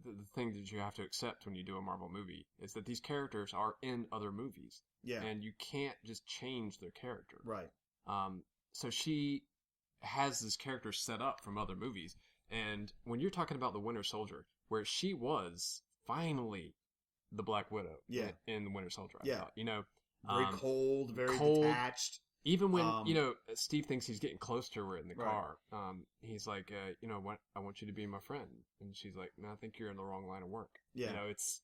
the thing that you have to accept when you do a Marvel movie, is that these characters are in other movies. Yeah. And you can't just change their character. Right. So she has this character set up from other movies. And when you're talking about the Winter Soldier, where she was finally the Black Widow in the Winter Soldier, I thought, very cold, very detached. Even when, Steve thinks he's getting close to her in the car, he's like, I want you to be my friend. And she's like, no, I think you're in the wrong line of work. Yeah. It's,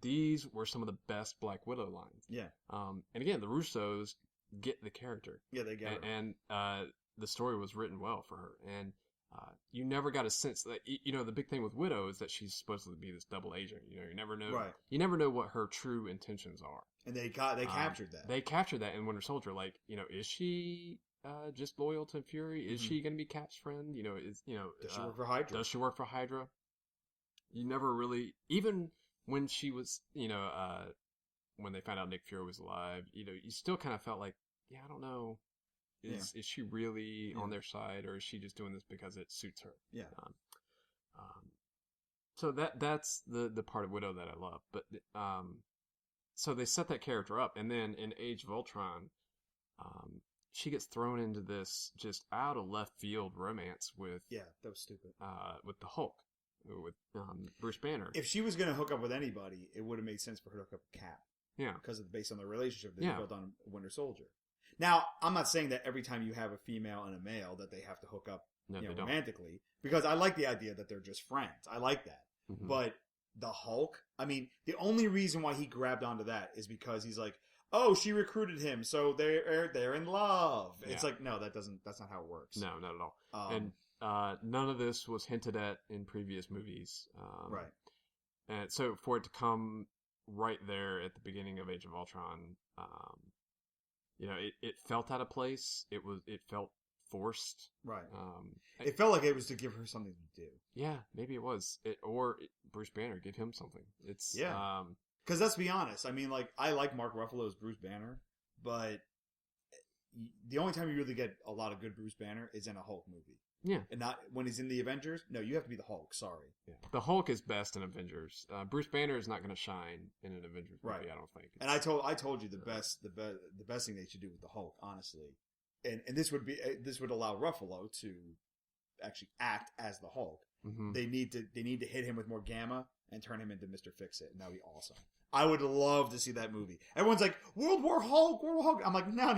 these were some of the best Black Widow lines. Yeah. And again, the Russos get the character. Yeah, they get her. And the story was written well for her. And you never got a sense that, the big thing with Widow is that she's supposed to be this double agent. You never know. Right. You never know what her true intentions are. And they captured that. They captured that in Winter Soldier. Like, is she just loyal to Fury? Is she going to be Cap's friend? Does she work for Hydra? Does she work for Hydra? You never really, even when she was, when they found out Nick Fury was alive, you still kind of felt like, I don't know. Is she really on their side, or is she just doing this because it suits her? Yeah. So that's the part of Widow that I love. But so they set that character up, and then in Age of Ultron, she gets thrown into this just out of left field romance with that was stupid. With the Hulk, with Bruce Banner. If she was going to hook up with anybody, it would have made sense for her to hook up with Cap. Yeah, because based on the relationship that they built on Winter Soldier. Now, I'm not saying that every time you have a female and a male that they have to hook up romantically, because I like the idea that they're just friends. I like that. Mm-hmm. But the Hulk, I mean, the only reason why he grabbed onto that is because he's like, oh, she recruited him, so they're in love. Yeah. It's like, no, that's not how it works. No, not at all. And none of this was hinted at in previous movies. Right. And so for it to come right there at the beginning of Age of Ultron, it felt out of place. It felt forced. Right. It felt like it was to give her something to do. Yeah, maybe it was. Bruce Banner, give him something. It's because let's be honest. I mean, like, I like Mark Ruffalo as Bruce Banner, but the only time you really get a lot of good Bruce Banner is in a Hulk movie. Yeah. And not when he's in the Avengers. No, you have to be the Hulk. Sorry. Yeah. The Hulk is best in Avengers. Bruce Banner is not going to shine in an Avengers movie, Right. I don't think. And I told you the best thing they should do with the Hulk, honestly, and this would allow Ruffalo to actually act as the Hulk. Mm-hmm. They need to hit him with more gamma and turn him into Mr. Fix-It, and that would be awesome. I would love to see that movie. Everyone's like, World War Hulk. I'm like, no.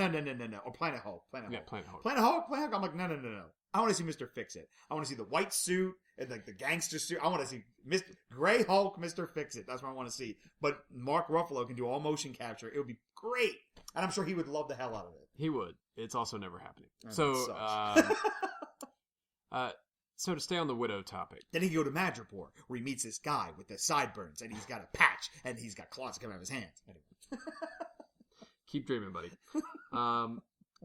Or Planet Hulk. Yeah, Planet Hulk. Planet Hulk. I'm like, no. I want to see Mr. Fix-It. I want to see the white suit and like the gangster suit. I want to see Mr. Gray Hulk, Mr. Fix-It. That's what I want to see. But Mark Ruffalo can do all motion capture. It would be great. And I'm sure he would love the hell out of it. He would. It's also never happening. So to stay on the Widow topic. Then he can go to Madripoor, where he meets this guy with the sideburns, and he's got a patch, and he's got claws coming out of his hands. Anyway. Keep dreaming, buddy.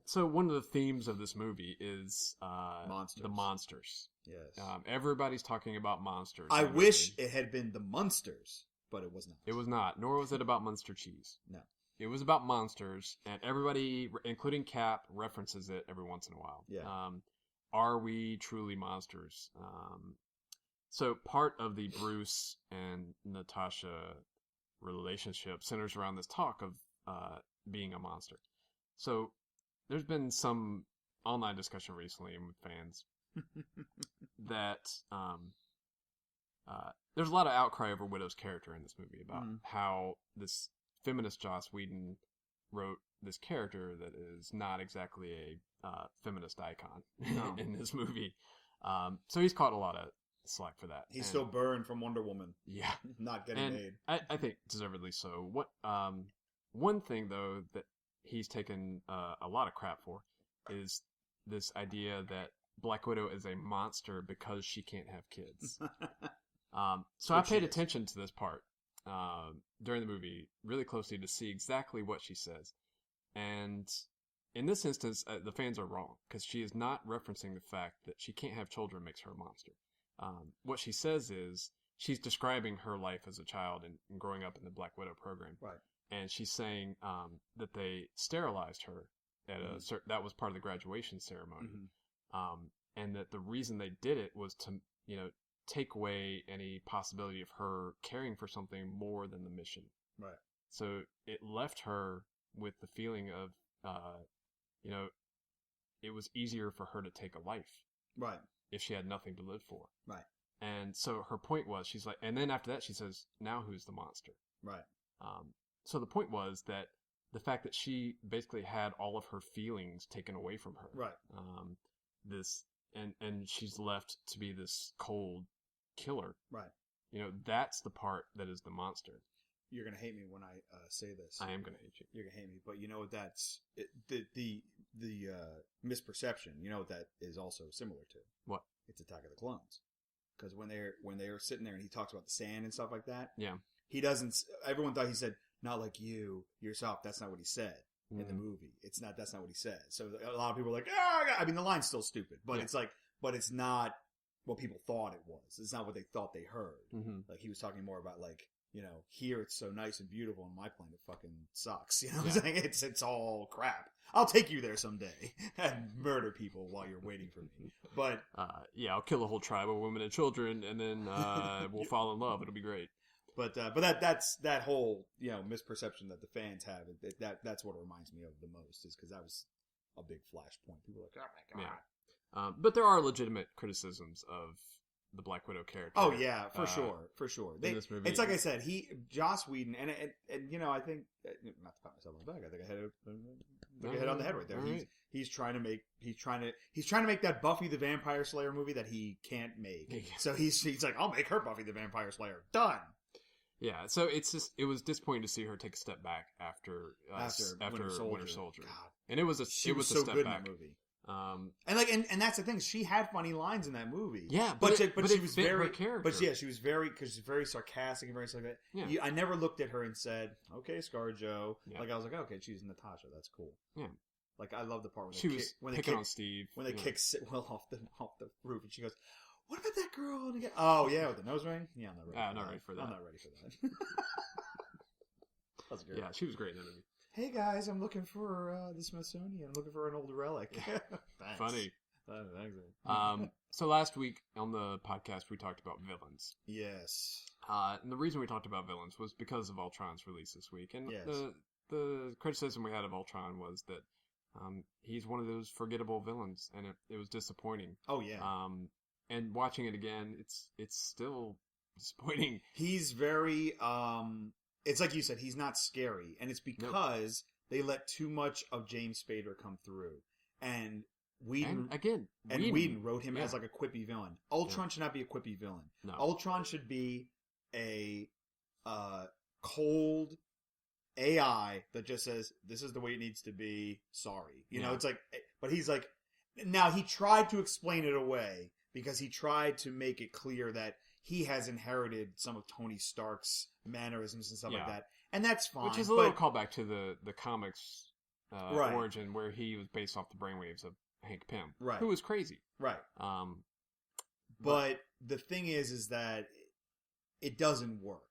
So one of the themes of this movie is the monsters. Yes. Everybody's talking about monsters. I wish it had been the Munsters, but it was not. It was not, nor was it about Munster cheese. No. It was about monsters, and everybody, including Cap, references it every once in a while. Yeah. Are we truly monsters? So part of the Bruce and Natasha relationship centers around this talk of being a monster. So there's been some online discussion recently with fans that there's a lot of outcry over Widow's character in this movie about how this feminist Joss Whedon wrote this character that is not exactly a feminist icon in this movie. So he's caught a lot of slack for that. He's still burned from Wonder Woman. Yeah. Not getting made. I think deservedly so. What one thing, though, that he's taken a lot of crap for is this idea that Black Widow is a monster because she can't have kids. So I paid attention to this part during the movie really closely to see exactly what she says. And in this instance, the fans are wrong, because she is not referencing the fact that she can't have children makes her a monster. What she says is, she's describing her life as a child and growing up in the Black Widow program. Right. And she's saying that they sterilized her at that was part of the graduation ceremony. And that the reason they did it was to, take away any possibility of her caring for something more than the mission. Right. So it left her with the feeling of, it was easier for her to take a life. Right. If she had nothing to live for. Right. And so her point was, she's like, and then after that she says, now who's the monster? Right. So the point was that the fact that she basically had all of her feelings taken away from her. Right. And she's left to be this cold killer. Right. That's the part that is the monster. You're going to hate me when I say this. I am going to hate you. You're going to hate me. But you know what that's... The misperception, you know what that is also similar to? What? It's Attack of the Clones. Because when they're sitting there and he talks about the sand and stuff like that... Yeah. He doesn't... Everyone thought he said, not like you, yourself. That's not what he said in the movie. That's not what he said. So a lot of people are like, I mean, the line's still stupid. But it's like... But it's not what people thought it was. It's not what they thought they heard. Like, he was talking more about, like... here it's so nice and beautiful, and my planet fucking sucks. You know what I'm saying? It's all crap. I'll take you there someday and murder people while you're waiting for me. But I'll kill a whole tribe of women and children, and then we'll fall in love. It'll be great. But that's that whole misperception that the fans have. That's what it reminds me of the most, is because that was a big flashpoint. People are like, oh my god. Yeah. But there are legitimate criticisms of the Black Widow character. Oh yeah, for sure. In this movie, it's like I said, Joss Whedon, and I think, not to pat myself on the back, I think I hit on the head right there. Right. He's trying to make that Buffy the Vampire Slayer movie that he can't make. So he's like, I'll make her Buffy the Vampire Slayer. Done. Yeah, so it was disappointing to see her take a step back after Winter Soldier. God. And it was a so step good back. in that movie. And that's the thing. She had funny lines in that movie. Yeah, but she it was fit very her character. But yeah, she was very sarcastic and very stuff like that. Yeah. I never looked at her and said, "Okay, ScarJo." Yeah. Like I was like, "Okay, she's Natasha. That's cool." Yeah. Like I love the part when they kick on Steve when they kick Will off the roof, and she goes, "What about that girl?" And oh yeah, with the nose ring. Yeah, I'm not ready for that. I'm not ready for that. That's great. Yeah, she was great in that movie. Hey guys, I'm looking for the Smithsonian. I'm looking for an old relic. Funny. So last week on the podcast, we talked about villains. Yes. And the reason we talked about villains was because of Ultron's release this week. And the criticism we had of Ultron was that he's one of those forgettable villains, and it was disappointing. Oh, yeah. And watching it again, it's still disappointing. He's very, it's like you said, he's not scary. And it's because they let too much of James Spader come through. And Whedon wrote him as like a quippy villain. Ultron should not be a quippy villain. No. Ultron should be a cold AI that just says, this is the way it needs to be. Sorry. You know, it's like, but he's like, now he tried to explain it away because he tried to make it clear that he has inherited some of Tony Stark's mannerisms and stuff like that. And that's fine. Which is a little callback to the comics origin where he was based off the brainwaves of Hank Pym, who was crazy. Right. But the thing is that it doesn't work.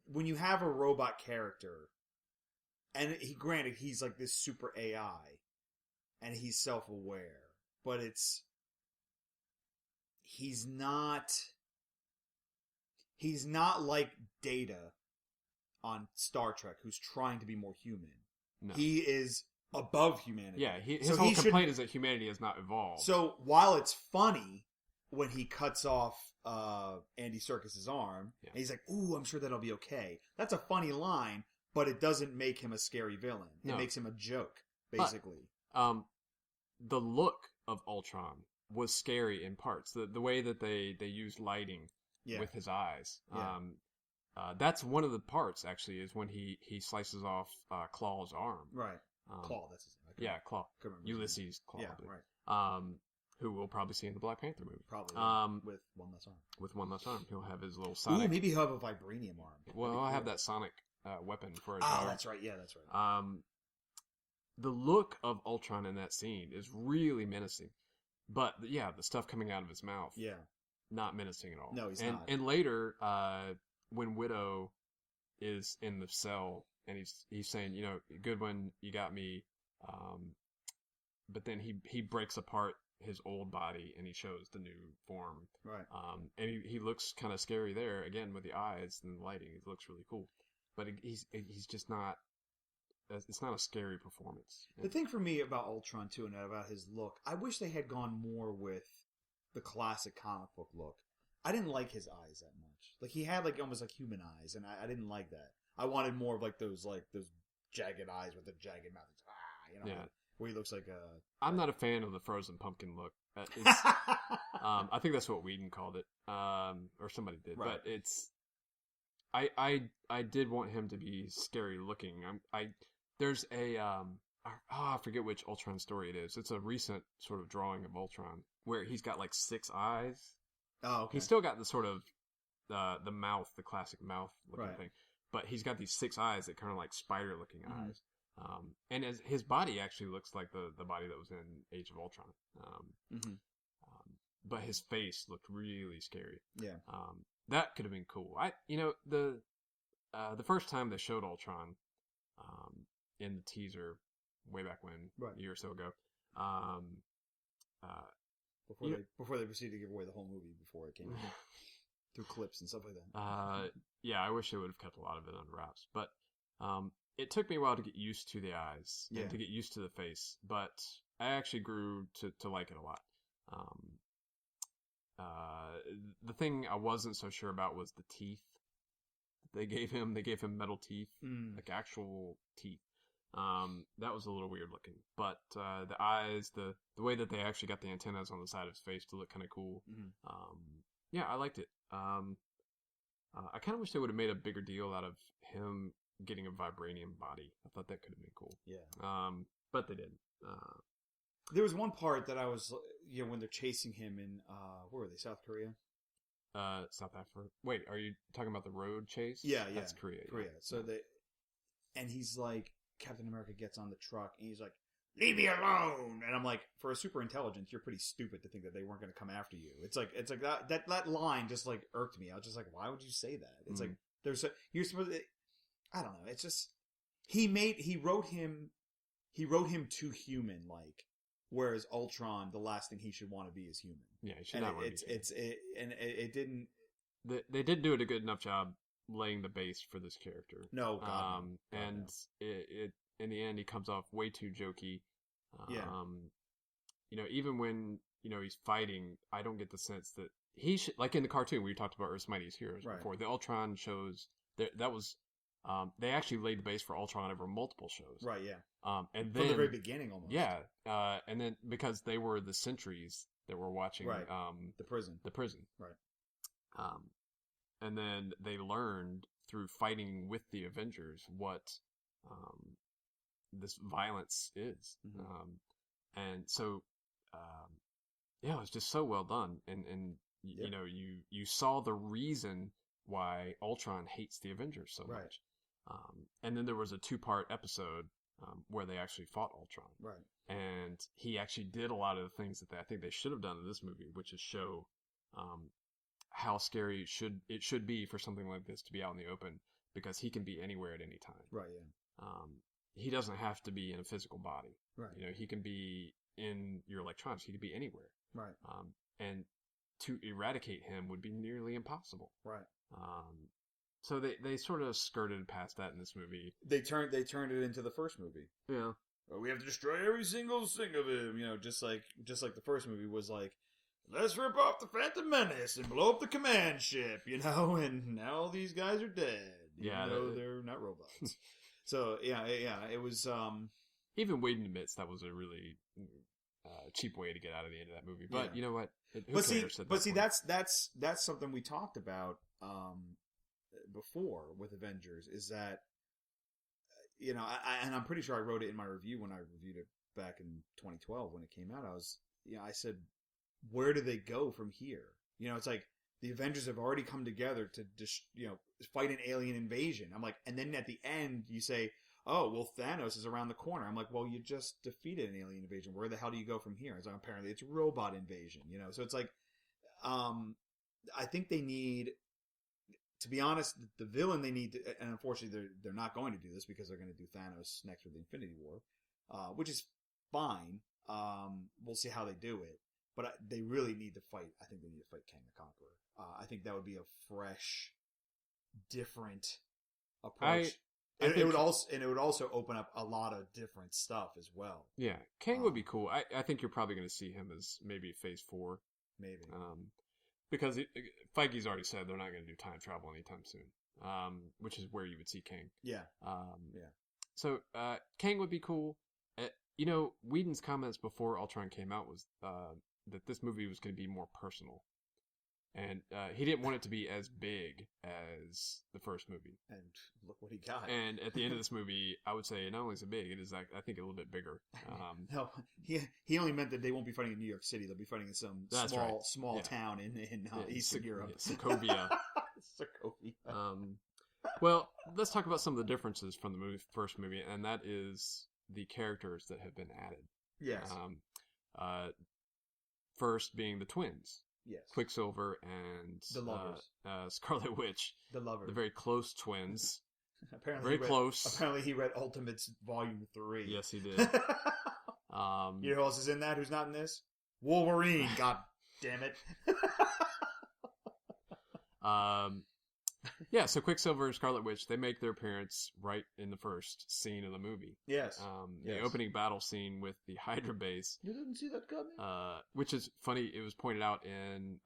When you have a robot character, and granted, he's like this super AI, and he's self-aware, but he's not like Data on Star Trek, who's trying to be more human. No. He is above humanity. Yeah, his whole complaint is that humanity has not evolved. So while it's funny when he cuts off Andy Serkis's arm, and he's like, "Ooh, I'm sure that'll be okay." That's a funny line, but it doesn't make him a scary villain. It makes him a joke, basically. But, the look of Ultron was scary in parts. The way that they used lighting with his eyes. That's one of the parts, actually, is when he slices off Claw's arm. Right. Claw, that's his name. Claw. Ulysses Claw. Yeah, right. Who we'll probably see in the Black Panther movie. Probably. With one less arm. With one less arm. He'll have his little sonic... Ooh, maybe he'll have a vibranium arm. Well, he'll have that sonic weapon for his arm. That's right. Yeah, that's right. The look of Ultron in that scene is really menacing. But, the stuff coming out of his mouth... Yeah. Not menacing at all. No, he's not. And later, when Widow is in the cell, and he's saying, good one, you got me. But then he breaks apart his old body and he shows the new form. Right. And he looks kind of scary there again with the eyes and the lighting. It looks really cool. But he's just not. It's not a scary performance. The thing for me about Ultron too, and about his look, I wish they had gone more with the classic comic book look. I didn't like his eyes that much. Like he had almost like human eyes, and I didn't like that. I wanted more of those jagged eyes with the jagged mouth. Where he looks like a... I'm not a fan of the frozen pumpkin look. I think that's what Whedon called it, or somebody did. Right. But it's... I did want him to be scary looking. There's a... I forget which Ultron story it is. It's a recent sort of drawing of Ultron where he's got 6 eyes. Oh, okay. He's still got the sort of the mouth, the classic mouth looking thing, but he's got these 6 eyes that kind of like spider looking eyes. And as his body actually looks like the body that was in Age of Ultron. But his face looked really scary. Yeah. That could have been cool. The first time they showed Ultron, in the teaser way back when, a year or so ago, before they proceeded to give away the whole movie before it came out. Through clips and stuff like that. I wish they would have kept a lot of it under wraps. But it took me a while to get used to the eyes and to get used to the face. But I actually grew to like it a lot. The thing I wasn't so sure about was the teeth they gave him. They gave him metal teeth, like actual teeth. That was a little weird looking, but the eyes, the way that they actually got the antennas on the side of his face to look kind of cool. I liked it. I kind of wish they would have made a bigger deal out of him getting a vibranium body. I thought that could have been cool. Yeah. But they didn't. There was one part that I was, when they're chasing him in, where were they? South Korea? South Africa. Wait, are you talking about the road chase? Yeah. That's Korea. Korea. So and he's like, Captain America gets on the truck and he's like, "Leave me alone!" And I'm like, for a super intelligence, you're pretty stupid to think that they weren't going to come after you. It's like that line just irked me. I was just like, why would you say that? It's like you're supposed to, I don't know. It's just he wrote him too human. Whereas Ultron, the last thing he should want to be is human. Yeah, he should not want to be human. It didn't. They didn't do a good enough job laying the base for this character. No, God, no. And it in the end, he comes off way too jokey. Yeah. Even when, he's fighting, I don't get the sense that he should, like in the cartoon, we talked about Earth's Mightiest Heroes before, the Ultron shows, that was, they actually laid the base for Ultron over multiple shows. Right, yeah. And from the very beginning, almost. Yeah. And then, because they were the sentries that were watching, the prison. Right. And then they learned through fighting with the Avengers what, this violence is. Mm-hmm. And so, it was just so well done. And you saw the reason why Ultron hates the Avengers so much. And then there was a 2-part episode where they actually fought Ultron. Right. And he actually did a lot of the things that I think they should have done in this movie, which is show how scary it should be for something like this to be out in the open, because he can be anywhere at any time. Right, yeah. He doesn't have to be in a physical body. Right. He can be in your electronics. He could be anywhere. Right. And to eradicate him would be nearly impossible. Right. So they sort of skirted past that in this movie. They turned it into the first movie. Yeah. We have to destroy every single thing of him, just like the first movie was like, let's rip off the Phantom Menace and blow up the command ship, and now all these guys are dead. Even though they're not robots. So yeah, it was. Even Whedon admits that was a really cheap way to get out of the end of that movie. But you know what? That's something we talked about before with Avengers, is that and I'm pretty sure I wrote it in my review when I reviewed it back in 2012 when it came out. I said, where do they go from here? It's like the Avengers have already come together to fight an alien invasion. I'm like, and then at the end you say, oh, well, Thanos is around the corner. I'm like, well, you just defeated an alien invasion. Where the hell do you go from here? It's like, apparently it's robot invasion, So it's like, I think they need, to be honest, the villain they need to, and unfortunately they're not going to do this because they're going to do Thanos next with the Infinity War, which is fine. We'll see how they do it. But they really need to fight. I think they need to fight Kang the Conqueror. I think that would be a fresh, different approach. It would also open up a lot of different stuff as well. Yeah, Kang would be cool. I think you're probably going to see him as maybe Phase 4. Maybe. Because Feige's already said they're not going to do time travel anytime soon. Which is where you would see Kang. Yeah. So Kang would be cool. Whedon's comments before Ultron came out was that this movie was going to be more personal. And he didn't want it to be as big as the first movie. And look what he got. And at the end of this movie, I would say not only is it big, it is, I think, a little bit bigger. No, he only meant that they won't be fighting in New York City. They'll be fighting in some small town in Eastern Europe. Sokovia. Sokovia. Well, let's talk about some of the differences from the first movie, and that is the characters that have been added. Yes. First being the twins. Yes. Quicksilver and the lovers. Scarlet Witch. The lovers. The very close twins. Apparently close. Apparently he read Ultimates Volume 3. Yes, he did. You know who else is in that who's not in this? Wolverine. God damn it. Yeah, so Quicksilver and Scarlet Witch, they make their appearance right in the first scene of the movie. Yes. The opening battle scene with the Hydra base. You didn't see that coming? Which is funny, it was pointed out in,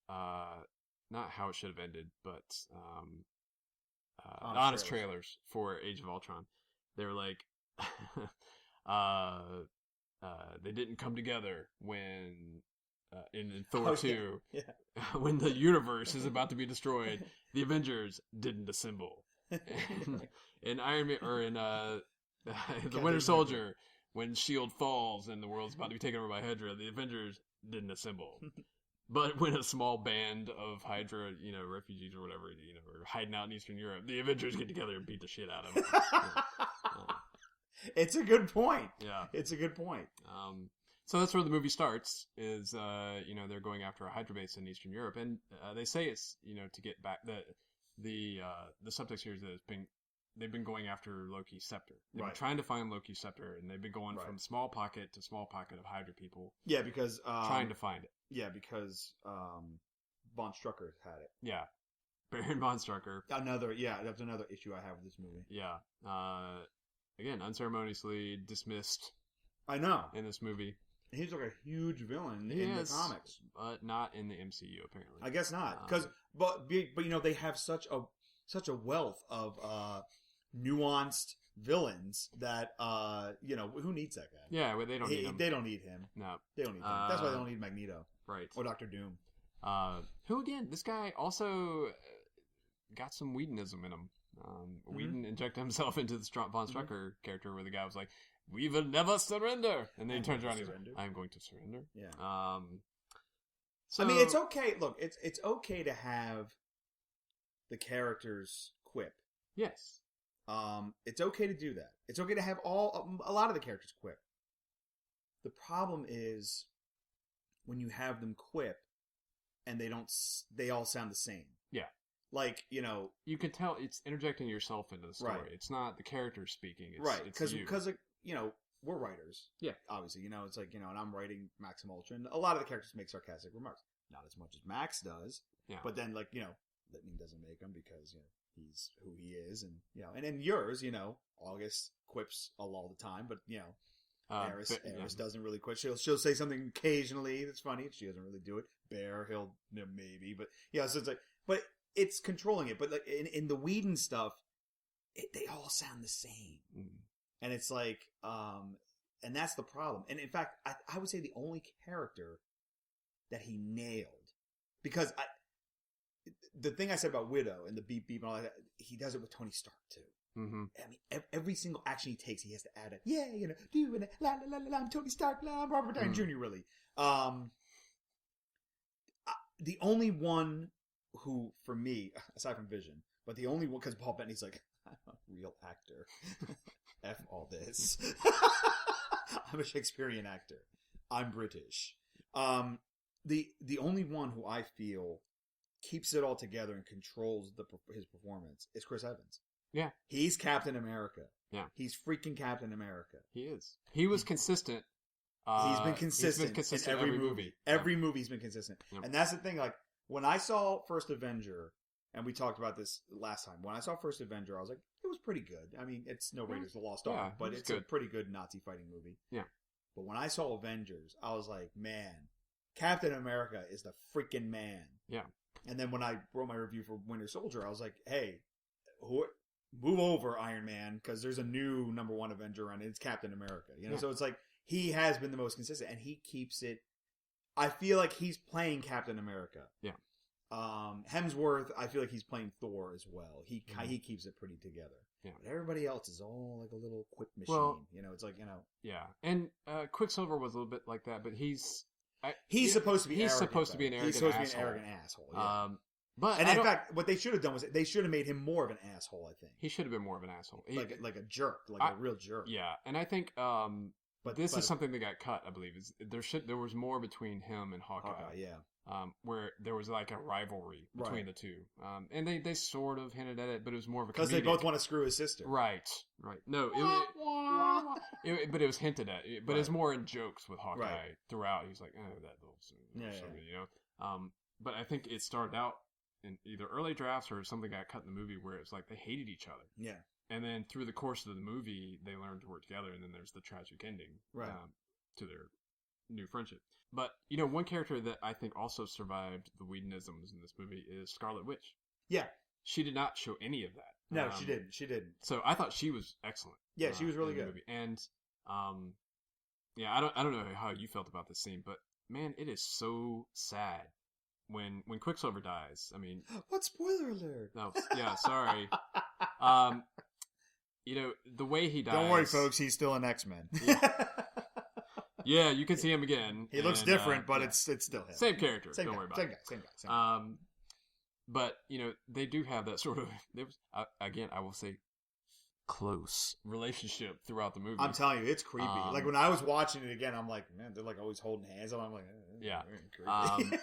not How It Should Have Ended, but, honest trailers for Age of Ultron. They were like, they didn't come together when... in Thor 2, when the universe is about to be destroyed, the Avengers didn't assemble. In Iron Man, or in the Winter Soldier, when S.H.I.E.L.D. falls and the world's about to be taken over by Hydra, the Avengers didn't assemble. But when a small band of Hydra, refugees or whatever, are hiding out in Eastern Europe, the Avengers get together and beat the shit out of them. It's a good point. Yeah. It's a good point. So that's where the movie starts, is, they're going after a Hydra base in Eastern Europe. And they say it's, to get back, the subtext here is that it's they've been going after Loki's scepter. They've Right. been trying to find Loki's scepter, and they've been going Right. from small pocket to small pocket of Hydra people, Yeah, because trying to find it. Yeah, because Von Strucker had it. Yeah, Baron von Strucker. That's another issue I have with this movie. Yeah, again, unceremoniously dismissed. I know. In this movie. He's like a huge villain in the comics, but not in the MCU apparently. I guess not, because but they have such a wealth of nuanced villains that who needs that guy? Yeah, well, they don't need him. They don't need him. No, they don't need him. That's why they don't need Magneto, right? Or Doctor Doom. Who again? This guy also got some Whedonism in him. Whedon injected himself into the Von Strucker character, where the guy was like, "We will never surrender," and then he turns around and he's like, "I'm going to surrender." Yeah. So I mean, it's okay. Look, it's okay to have the characters quip. Yes. It's okay to do that. It's okay to have a lot of the characters quip. The problem is when you have them quip and they all sound the same. Yeah. Like, you can tell it's interjecting yourself into the story. Right. It's not the character speaking. It's, right. Because we're writers. Yeah. Obviously, it's like, and I'm writing Max and Ultron. A lot of the characters make sarcastic remarks. Not as much as Max does. Yeah. But then, like, Lightning doesn't make them because, he's who he is. And, and then yours, August quips all the time. But, Eris doesn't really quit. She'll say something occasionally that's funny. She doesn't really do it. Bear, he'll maybe. But, so it's like, but it's controlling it. But, like, in the Whedon stuff, they all sound the same. Mm. And it's like, and that's the problem. And in fact, I would say the only character that he nailed, because the thing I said about Widow and the beep beep and all that, he does it with Tony Stark too. Mm-hmm. I mean, every single action he takes, he has to add doing la la la la, I'm Tony Stark, la, I'm Robert Downey Jr. Really. The only one who, for me, aside from Vision, but the only one, because Paul Bettany's like, I'm a real actor. F all this. I'm a Shakespearean actor. I'm British. The only one who I feel keeps it all together and controls his performance is Chris Evans. Yeah. He's Captain America. Yeah. He's freaking Captain America. He is. He was consistent. He's been consistent in every movie. Every movie he's been consistent. Yep. And that's the thing, like, when I saw First Avenger, and we talked about this last time, when I saw First Avenger, I was like, it was pretty good. I mean, it's no Raiders of the Lost Ark, but it's a pretty good Nazi fighting movie. Yeah. But when I saw Avengers, I was like, man, Captain America is the freaking man. Yeah. And then when I wrote my review for Winter Soldier, I was like, hey, move over, Iron Man, because there's a new number one Avenger and it's Captain America. So it's like, he has been the most consistent, and he keeps it. I feel like he's playing Captain America. Yeah. Hemsworth, I feel like he's playing Thor as well. He keeps it pretty together. Yeah. But everybody else is all like a little quip machine. Well, it's like, Yeah. And Quicksilver was a little bit like that, but he's supposed to be arrogant. He's supposed to be an arrogant asshole. He's supposed to be an arrogant asshole. Yeah. But in fact, what they should have done was they should have made him more of an asshole, I think. He should have been more of an asshole. Like a jerk, a real jerk. Yeah. And I think but this is something that got cut, I believe. There was more between him and Hawkeye. Yeah. Where there was like a rivalry between the two. And they sort of hinted at it, but it was more of a because they both want to screw his sister. Right. No, but it was hinted at. But it was more in jokes with Hawkeye throughout. He was like, oh, that little but I think it started out in either early drafts or something got cut in the movie where it was like they hated each other. Yeah. And then through the course of the movie, they learned to work together, and then there's the tragic ending to their new friendship. But, one character that I think also survived the Whedonisms in this movie is Scarlet Witch. Yeah. She did not show any of that. No, she didn't. She didn't. So I thought she was excellent. Yeah, she was really good. Movie. And, I don't know how you felt about this scene, but, man, it is so sad when Quicksilver dies. I mean... What spoiler alert? No, yeah, sorry. The way he dies... Don't worry, folks. He's still an X-Men. Yeah, you can see him again. He looks different, but it's still him. Same character. Don't worry about it. Same guy. But, they do have that sort of... again, I will say close relationship throughout the movie. I'm telling you, it's creepy. Like, when I was watching it again, I'm like, man, they're like always holding hands. I'm like, yeah. Creepy.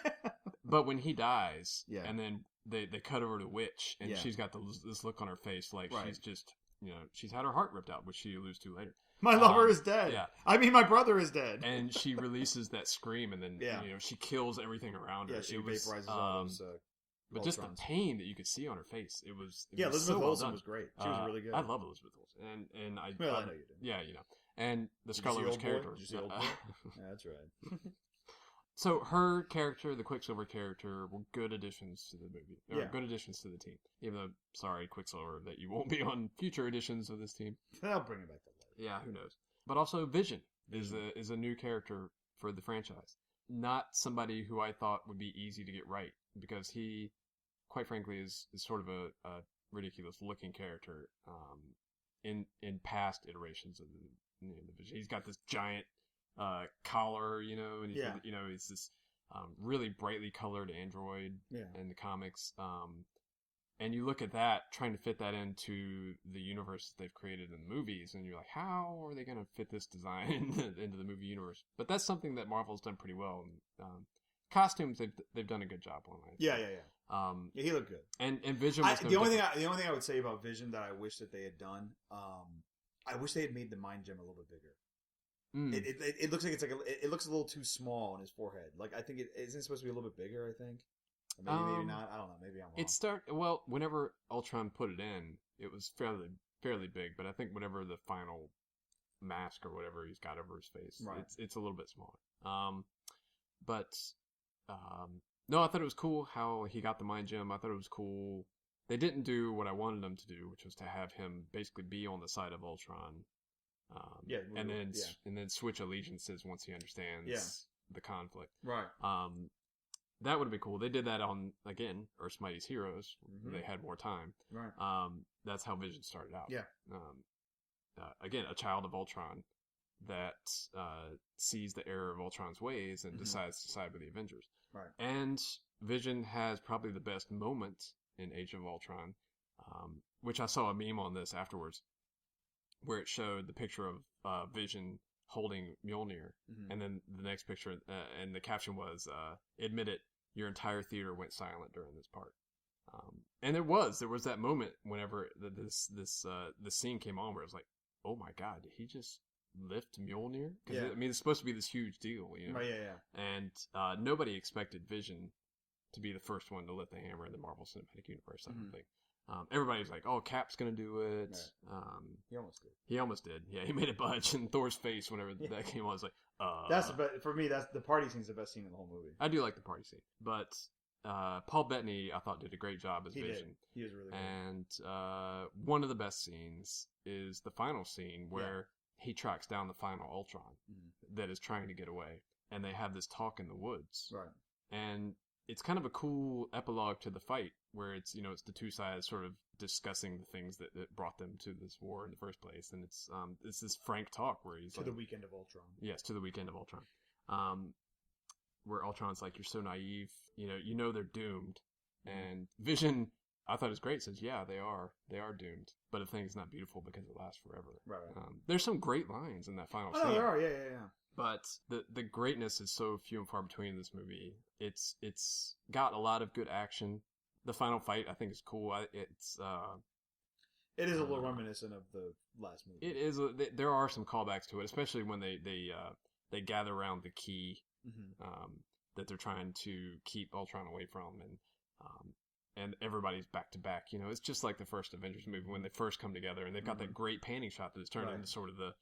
But when he dies, Yeah. and then they cut over to Witch, and Yeah. she's got this look on her face like Right. she's just, she's had her heart ripped out, which she alludes to later. My lover is dead. Yeah. I mean, my brother is dead. And she releases that scream, and then she kills everything around her. Yeah, she vaporizes all those. But just the pain that you could see on her face, it was Elizabeth so Olsen was great. She was really good. I love Elizabeth Olsen, and I know you did. Yeah, and the Scarlet Witch character. Did you see Old Boy? Yeah, that's right. So her character, the Quicksilver character, were good additions to the movie. Or good additions to the team. Even though, sorry, Quicksilver, that you won't be on future editions of this team. They'll bring it back to later. Yeah, who knows? But also Vision is a new character for the franchise. Not somebody who I thought would be easy to get right, because he, quite frankly, is sort of a ridiculous looking character in past iterations of the Vision. He's got this giant collar, and he's this really brightly colored android in the comics. And you look at that, trying to fit that into the universe that they've created in the movies, and you're like, how are they going to fit this design into the movie universe? But that's something that Marvel's done pretty well. Costumes, they've done a good job on. Yeah. He looked good. And Vision was the only thing I would say about Vision that I wish that they had done, I wish they had made the mind gem a little bit bigger. It looks like it looks a little too small on his forehead. Like, I think isn't it supposed to be a little bit bigger, I think. Maybe not. I don't know. Maybe I'm wrong. Whenever Ultron put it in, it was fairly big, but I think whenever the final mask or whatever he's got over his face, it's a little bit smaller. No, I thought it was cool how he got the mind gem. I thought it was cool. They didn't do what I wanted them to do, which was to have him basically be on the side of Ultron. And then switch allegiances once he understands the conflict. Right. That would have been cool. They did that on, again, Earth's Mightiest Heroes. Mm-hmm. They had more time. Right. That's how Vision started out. Yeah. Again, a child of Ultron that sees the error of Ultron's ways and decides to side with the Avengers. Right. And Vision has probably the best moment in Age of Ultron, which I saw a meme on this afterwards, where it showed the picture of Vision holding Mjolnir, and then the next picture, and the caption was, admit it, your entire theater went silent during this part. And there was that moment whenever this scene came on where it was like, oh my god, did he just lift Mjolnir? Yeah. It's supposed to be this huge deal, Right, yeah. And nobody expected Vision to be the first one to lift the hammer in the Marvel Cinematic Universe, I don't think. Everybody's like, oh, Cap's gonna do it. Right. He almost did. Yeah, he made a budge in Thor's face whenever that came on. I was like, for me, that's the party scene's the best scene in the whole movie. I do like the party scene. But Paul Bettany, I thought, did a great job as Vision. Did. He was really good. And one of the best scenes is the final scene where he tracks down the final Ultron that is trying to get away. And they have this talk in the woods. Right. And it's kind of a cool epilogue to the fight where it's the two sides sort of discussing the things that brought them to this war in the first place. And it's this frank talk where he's the weekend of Ultron. Yes, to the weekend of Ultron. Where Ultron's like, you're so naive, they're doomed. And Vision, I thought it was great, says, yeah, they are doomed. But a thing's not beautiful because it lasts forever. Right. There's some great lines in that final scene. Oh, there are, yeah. But the greatness is so few and far between in this movie. It's got a lot of good action. The final fight, I think, is cool. It is a little reminiscent of the last movie. It is. There are some callbacks to it, especially when they gather around the key that they're trying to keep Ultron away from, and everybody's back to back. It's just like the first Avengers movie when they first come together, and they've got that great panning shot that's turned into sort of the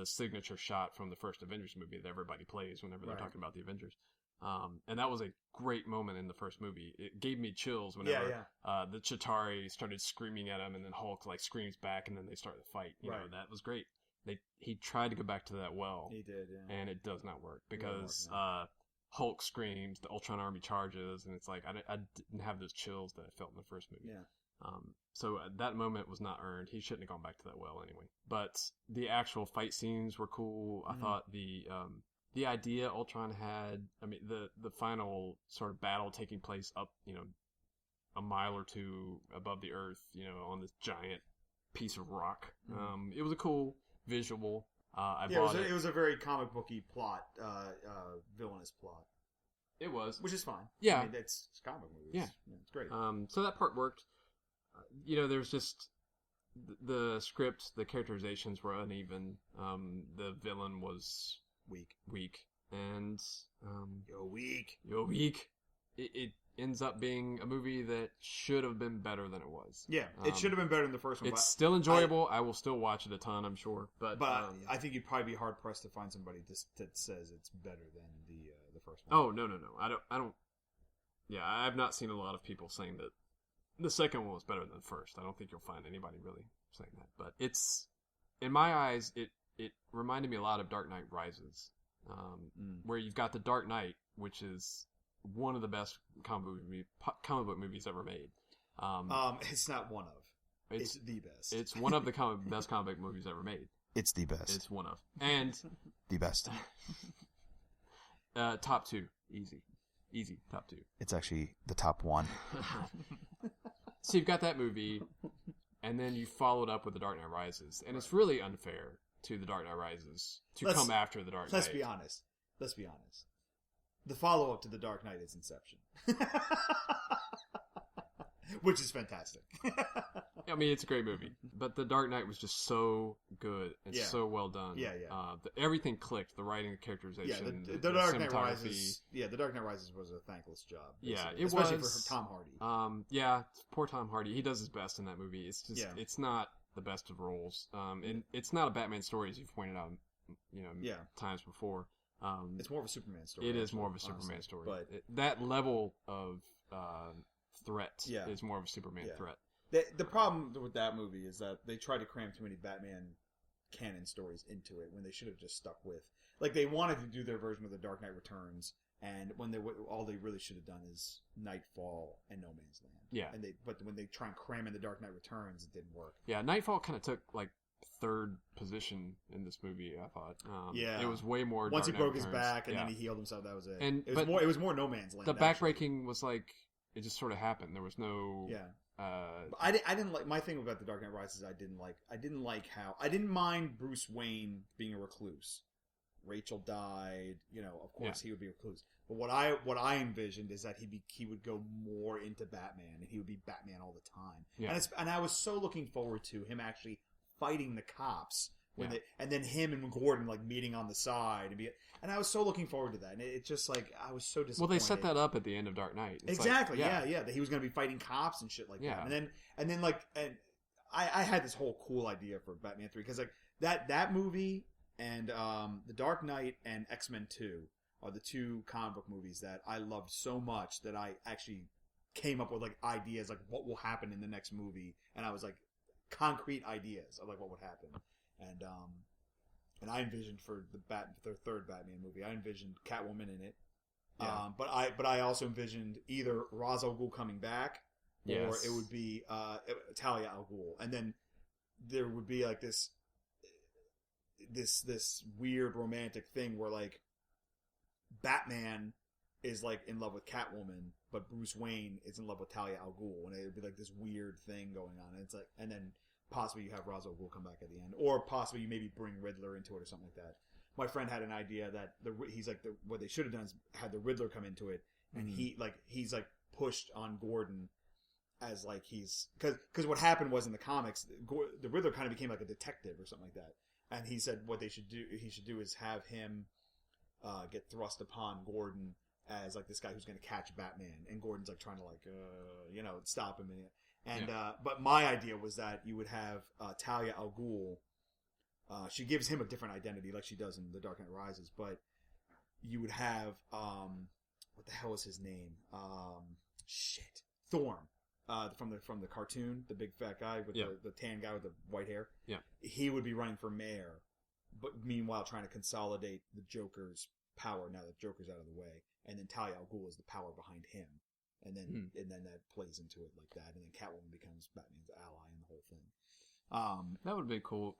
signature shot from the first Avengers movie that everybody plays whenever they're talking about the Avengers. And that was a great moment in the first movie. It gave me chills whenever the Chitauri started screaming at him, and then Hulk screams back, and then they start the fight. That was great. He tried to go back to that well. He did, yeah. And it does not work because Hulk screams, the Ultron army charges, and it's like I didn't have those chills that I felt in the first movie. Yeah. So that moment was not earned. He shouldn't have gone back to that well anyway. But the actual fight scenes were cool. I thought the idea Ultron had, the final sort of battle taking place up, a mile or two above the earth, on this giant piece of rock. It was a cool visual. It was a very comic booky plot, villainous plot. It was. Which is fine. Yeah. I mean, it's comic movies. Yeah. It's great. So that part worked. There's just the script, the characterizations were uneven. The villain was weak, and You're weak. It ends up being a movie that should have been better than it was. Yeah, it should have been better than the first one. It's still enjoyable. I will still watch it a ton, I'm sure. But I think you'd probably be hard pressed to find somebody that says it's better than the first one. Oh no! I don't. Yeah, I've not seen a lot of people saying that the second one was better than the first. I don't think you'll find anybody really saying that. But it's, in my eyes, it reminded me a lot of Dark Knight Rises, where you've got the Dark Knight, which is one of the best comic book movies ever made. It's not one of. It's the best. It's one of the best comic book movies ever made. It's the best. It's one of. And the best. Top two. Easy. Top two. It's actually the top one. So you've got that movie, and then you followed up with The Dark Knight Rises. And it's really unfair to The Dark Knight Rises to come after The Dark Knight. Let's be honest. The follow-up to The Dark Knight is Inception. Which is fantastic. I mean, it's a great movie. But The Dark Knight was just so good and so well done. Yeah. Everything clicked. The writing, the characterization, the Dark Knight Rises. Yeah, The Dark Knight Rises was a thankless job. Yeah, especially for Tom Hardy. Yeah, poor Tom Hardy. He does his best in that movie. It's just, it's not the best of roles. And it's not a Batman story, as you've pointed out, times before. It's more of a Superman story. It is more of a Superman story. But that level of threat is more of a Superman threat. The problem with that movie is that they tried to cram too many Batman canon stories into it when they should have just stuck with... Like, they wanted to do their version of The Dark Knight Returns, and when all they really should have done is Nightfall and No Man's Land. Yeah. But when they try and cram in The Dark Knight Returns, it didn't work. Yeah, Nightfall kind of took, like, third position in this movie, I thought. It was way more Once Dark he broke Knight his Returns. back and then he healed himself, that was it. And it was more No Man's Land. The backbreaking was like, it just sort of happened. There was no... Yeah. I didn't like... My thing about The Dark Knight Rises, I didn't like how... I didn't mind Bruce Wayne being a recluse. Rachel died, of course he would be a recluse. But what I envisioned is that he would go more into Batman, and he would be Batman all the time. Yeah. And I was so looking forward to him actually fighting the cops and then him and Gordon like meeting on the side and I was so looking forward to that. And it's just like I was so disappointed. Well, they set that up at the end of Dark Knight. It's exactly. Like, that he was going to be fighting cops and shit like that. And then I had this whole cool idea for Batman 3 because like that movie and The Dark Knight and X-Men 2 are the two comic book movies that I loved so much that I actually came up with like ideas like what will happen in the next movie, and I was like concrete ideas of like what would happen, and I envisioned for the third Batman movie, I envisioned Catwoman in it, but I also envisioned either Ra's al Ghul coming back, or it would be Talia al Ghul, and then there would be like this weird romantic thing where like Batman is like in love with Catwoman, but Bruce Wayne is in love with Talia al Ghul, and it would be like this weird thing going on. And it's like, and then possibly you have Ra's al Ghul come back at the end, or possibly you maybe bring Riddler into it or something like that. My friend had an idea that what they should have done is had the Riddler come into it, and he's like pushed on Gordon as like he's because what happened was in the comics, the Riddler kind of became like a detective or something like that, and he said what he should do is have him get thrust upon Gordon as like this guy who's going to catch Batman, and Gordon's like trying to like stop him, but my idea was that you would have Talia al Ghul. She gives him a different identity like she does in The Dark Knight Rises, but you would have what the hell is his name? Thorn from the cartoon, the big fat guy with the tan guy with the white hair. Yeah, he would be running for mayor, but meanwhile trying to consolidate the Joker's power now that Joker's out of the way, and then Talia al Ghul is the power behind him, and then that plays into it like that, and then Catwoman becomes Batman's ally in the whole thing. That would be cool.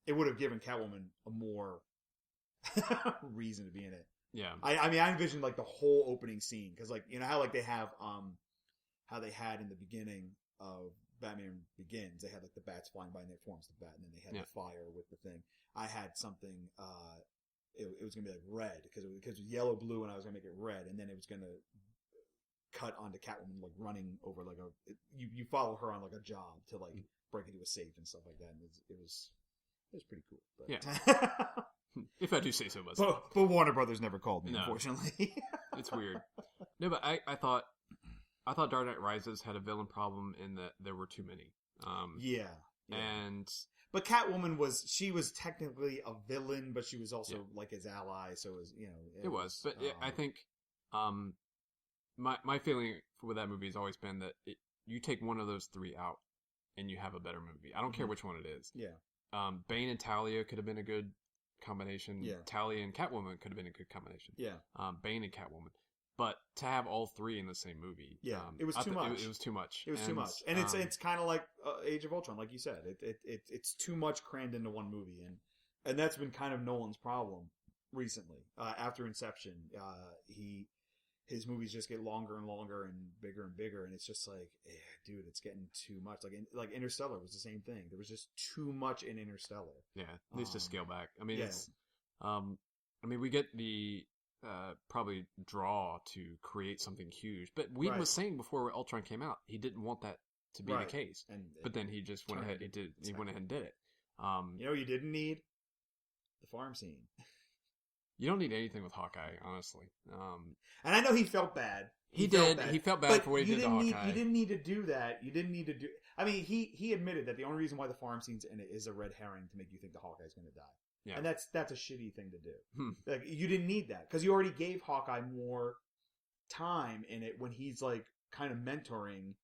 It would have given Catwoman a more reason to be in it. Yeah, I mean, I envisioned like the whole opening scene because like how like they have how they had in the beginning of Batman Begins, they had like the bats flying by and they forms the bat, and then they had the fire with the thing. I had something it was going to be like red because it was yellow, blue, and I was going to make it red, and then it was going to cut onto Catwoman like running over like you follow her on like a job to like break into a safe and stuff like that. And it was pretty cool. But, yeah. If I do say so myself. But Warner Brothers never called me, unfortunately. It's weird. No, but I thought Dark Knight Rises had a villain problem in that there were too many. Yeah. But Catwoman was technically a villain, but she was also like his ally. So it was, it was. But I think my feeling with that movie has always been that you take one of those three out and you have a better movie. I don't care which one it is. Yeah. Bane and Talia could have been a good combination. Yeah. Talia and Catwoman could have been a good combination. Yeah. Bane and Catwoman. But to have all three in the same movie, it was too much. It was too much. It was too much, and it's kind of like Age of Ultron, like you said. It's too much crammed into one movie, and that's been kind of Nolan's problem recently. After Inception, his movies just get longer and longer and bigger, and it's just like, dude, it's getting too much. Like Interstellar was the same thing. There was just too much in Interstellar. Yeah, it needs to scale back. I mean, it's, we get the. Probably draw to create something huge. But Whedon was saying before Ultron came out, he didn't want that to be the case. But then he just went ahead. He went ahead and did it. You didn't need the farm scene. You don't need anything with Hawkeye, honestly. And I know he felt bad. He did. He felt bad for what he did to Hawkeye. You didn't need to do that. You didn't need to do. I mean, he admitted that the only reason why the farm scene's in it is a red herring to make you think the Hawkeye's going to die. Yeah. And that's a shitty thing to do. Like, you didn't need that because you already gave Hawkeye more time in it when he's like kind of mentoring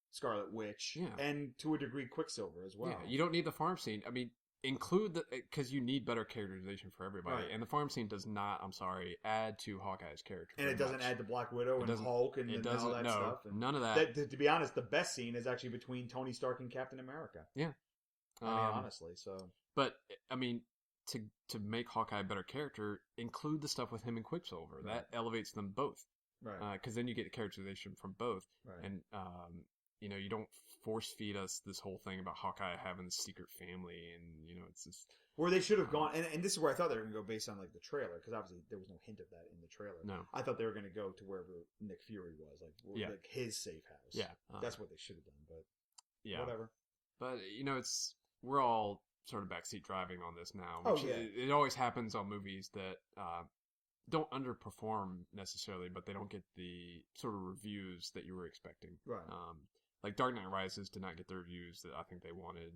Scarlet Witch and to a degree Quicksilver as well. Yeah, you don't need the farm scene. I mean, include because you need better characterization for everybody, and the farm scene does not. I'm sorry, add to Hawkeye's character, and it doesn't add to Black Widow and Hulk and all that stuff. And none of that. To be honest, the best scene is actually between Tony Stark and Captain America. Yeah, I mean, honestly. So, but I mean. To make Hawkeye a better character, include the stuff with him and Quicksilver. That elevates them both. Right. Because then you get the characterization from both. Right. And, you don't force feed us this whole thing about Hawkeye having a secret family and, it's just... Where they should have gone, and this is where I thought they were going to go based on, like, the trailer, because obviously there was no hint of that in the trailer. No. I thought they were going to go to wherever Nick Fury was, like his safe house. Yeah. That's what they should have done, but whatever. But, we're all sort of backseat driving on this now. Which it always happens on movies that don't underperform necessarily, but they don't get the sort of reviews that you were expecting. Right. Like Dark Knight Rises did not get the reviews that I think they wanted.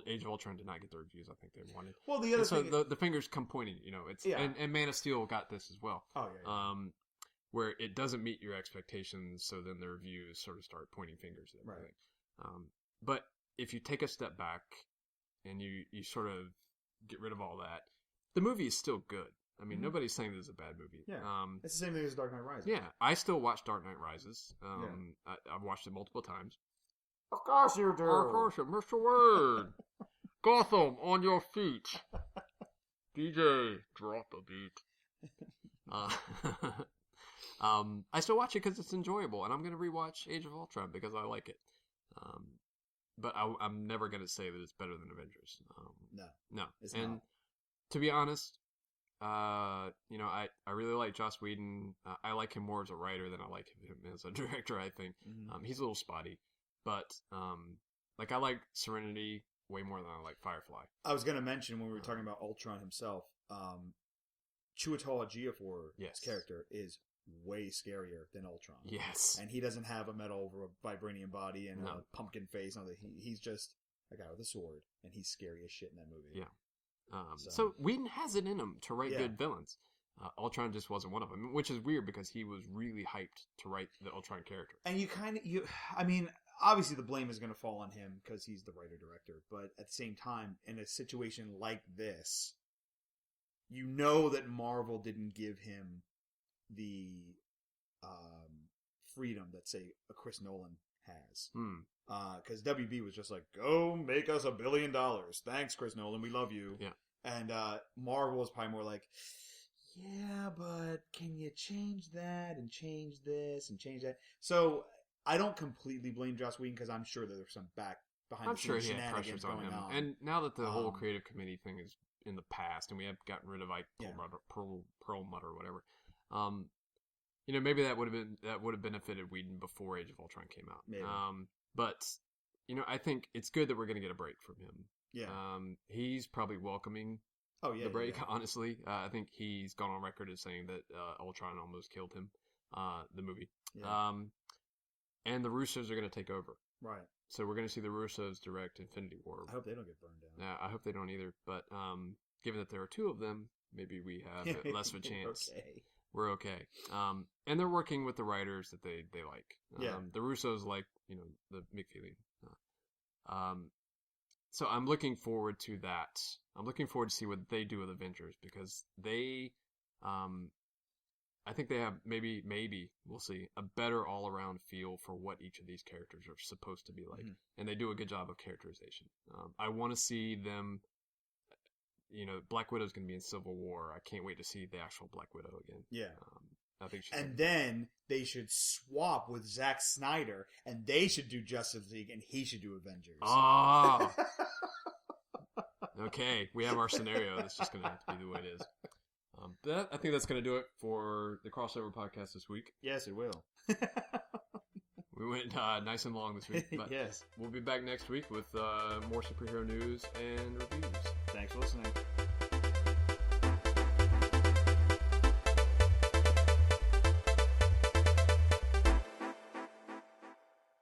Age of Ultron did not get the reviews I think they wanted. Well, the other thing... So the fingers come pointing, it's and Man of Steel got this as well. Oh, yeah. Where it doesn't meet your expectations, so then the reviews sort of start pointing fingers at everything. Right. But if you take a step back and you sort of get rid of all that, the movie is still good. I mean, nobody's saying this is a bad movie. Yeah, it's the same thing as Dark Knight Rises. Yeah, I still watch Dark Knight Rises. I've watched it multiple times. Of course you do. Of course, Mr. Word. Gotham, on your feet. DJ, drop a beat. I still watch it because it's enjoyable, and I'm going to rewatch Age of Ultron because I like it. But I'm never going to say that it's better than Avengers. No. It's and not. To be honest, I really like Joss Whedon. I like him more as a writer than I like him as a director, I think. Mm-hmm. He's a little spotty. But, I like Serenity way more than I like Firefly. I was going to mention when we were talking about Ultron himself, Chiwetel Ejiofor's character is way scarier than Ultron. Yes. And he doesn't have a metal over a vibranium body and a pumpkin face. No, he's just a guy with a sword, and he's scary as shit in that movie. Yeah. So Whedon has it in him to write good villains. Ultron just wasn't one of them, which is weird because he was really hyped to write the Ultron character. And obviously the blame is going to fall on him because he's the writer-director, but at the same time, in a situation like this, that Marvel didn't give him the freedom that, say, a Chris Nolan has. Because WB was just like, go make us $1 billion. Thanks, Chris Nolan. We love you. Yeah. And Marvel was probably more like, yeah, but can you change that and change this and change that? So I don't completely blame Joss Whedon because I'm sure that there's some behind the scenes shenanigans going on. And now that the whole creative committee thing is in the past, and we have gotten rid of like Perlmutter or whatever. Maybe that would have benefited Whedon before Age of Ultron came out. Maybe. But I think it's good that we're going to get a break from him. Yeah. He's probably welcoming the break. Yeah. Honestly, I think he's gone on record as saying that Ultron almost killed him. The movie. Yeah. And the Russos are going to take over. Right. So we're going to see the Russos direct Infinity War. I hope they don't get burned down. Yeah, I hope they don't either. But given that there are two of them, maybe we have less of a chance. Okay. We're okay. And they're working with the writers that they like. The Russos like, the McFeely. So I'm looking forward to that. I'm looking forward to see what they do with Avengers, because they, I think they have maybe, we'll see, a better all-around feel for what each of these characters are supposed to be like. Mm-hmm. And they do a good job of characterization. I want to see them, Black Widow's going to be in Civil War. I can't wait to see the actual Black Widow again. Yeah. I think then they should swap with Zack Snyder, and they should do Justice League, and he should do Avengers. Oh! Okay, we have our scenario. That's just going to have to be the way it is. I think that's going to do it for the Crossover Podcast this week. Yes, it will. We went nice and long this week, but yes. We'll be back next week with more superhero news and reviews. Thanks for listening.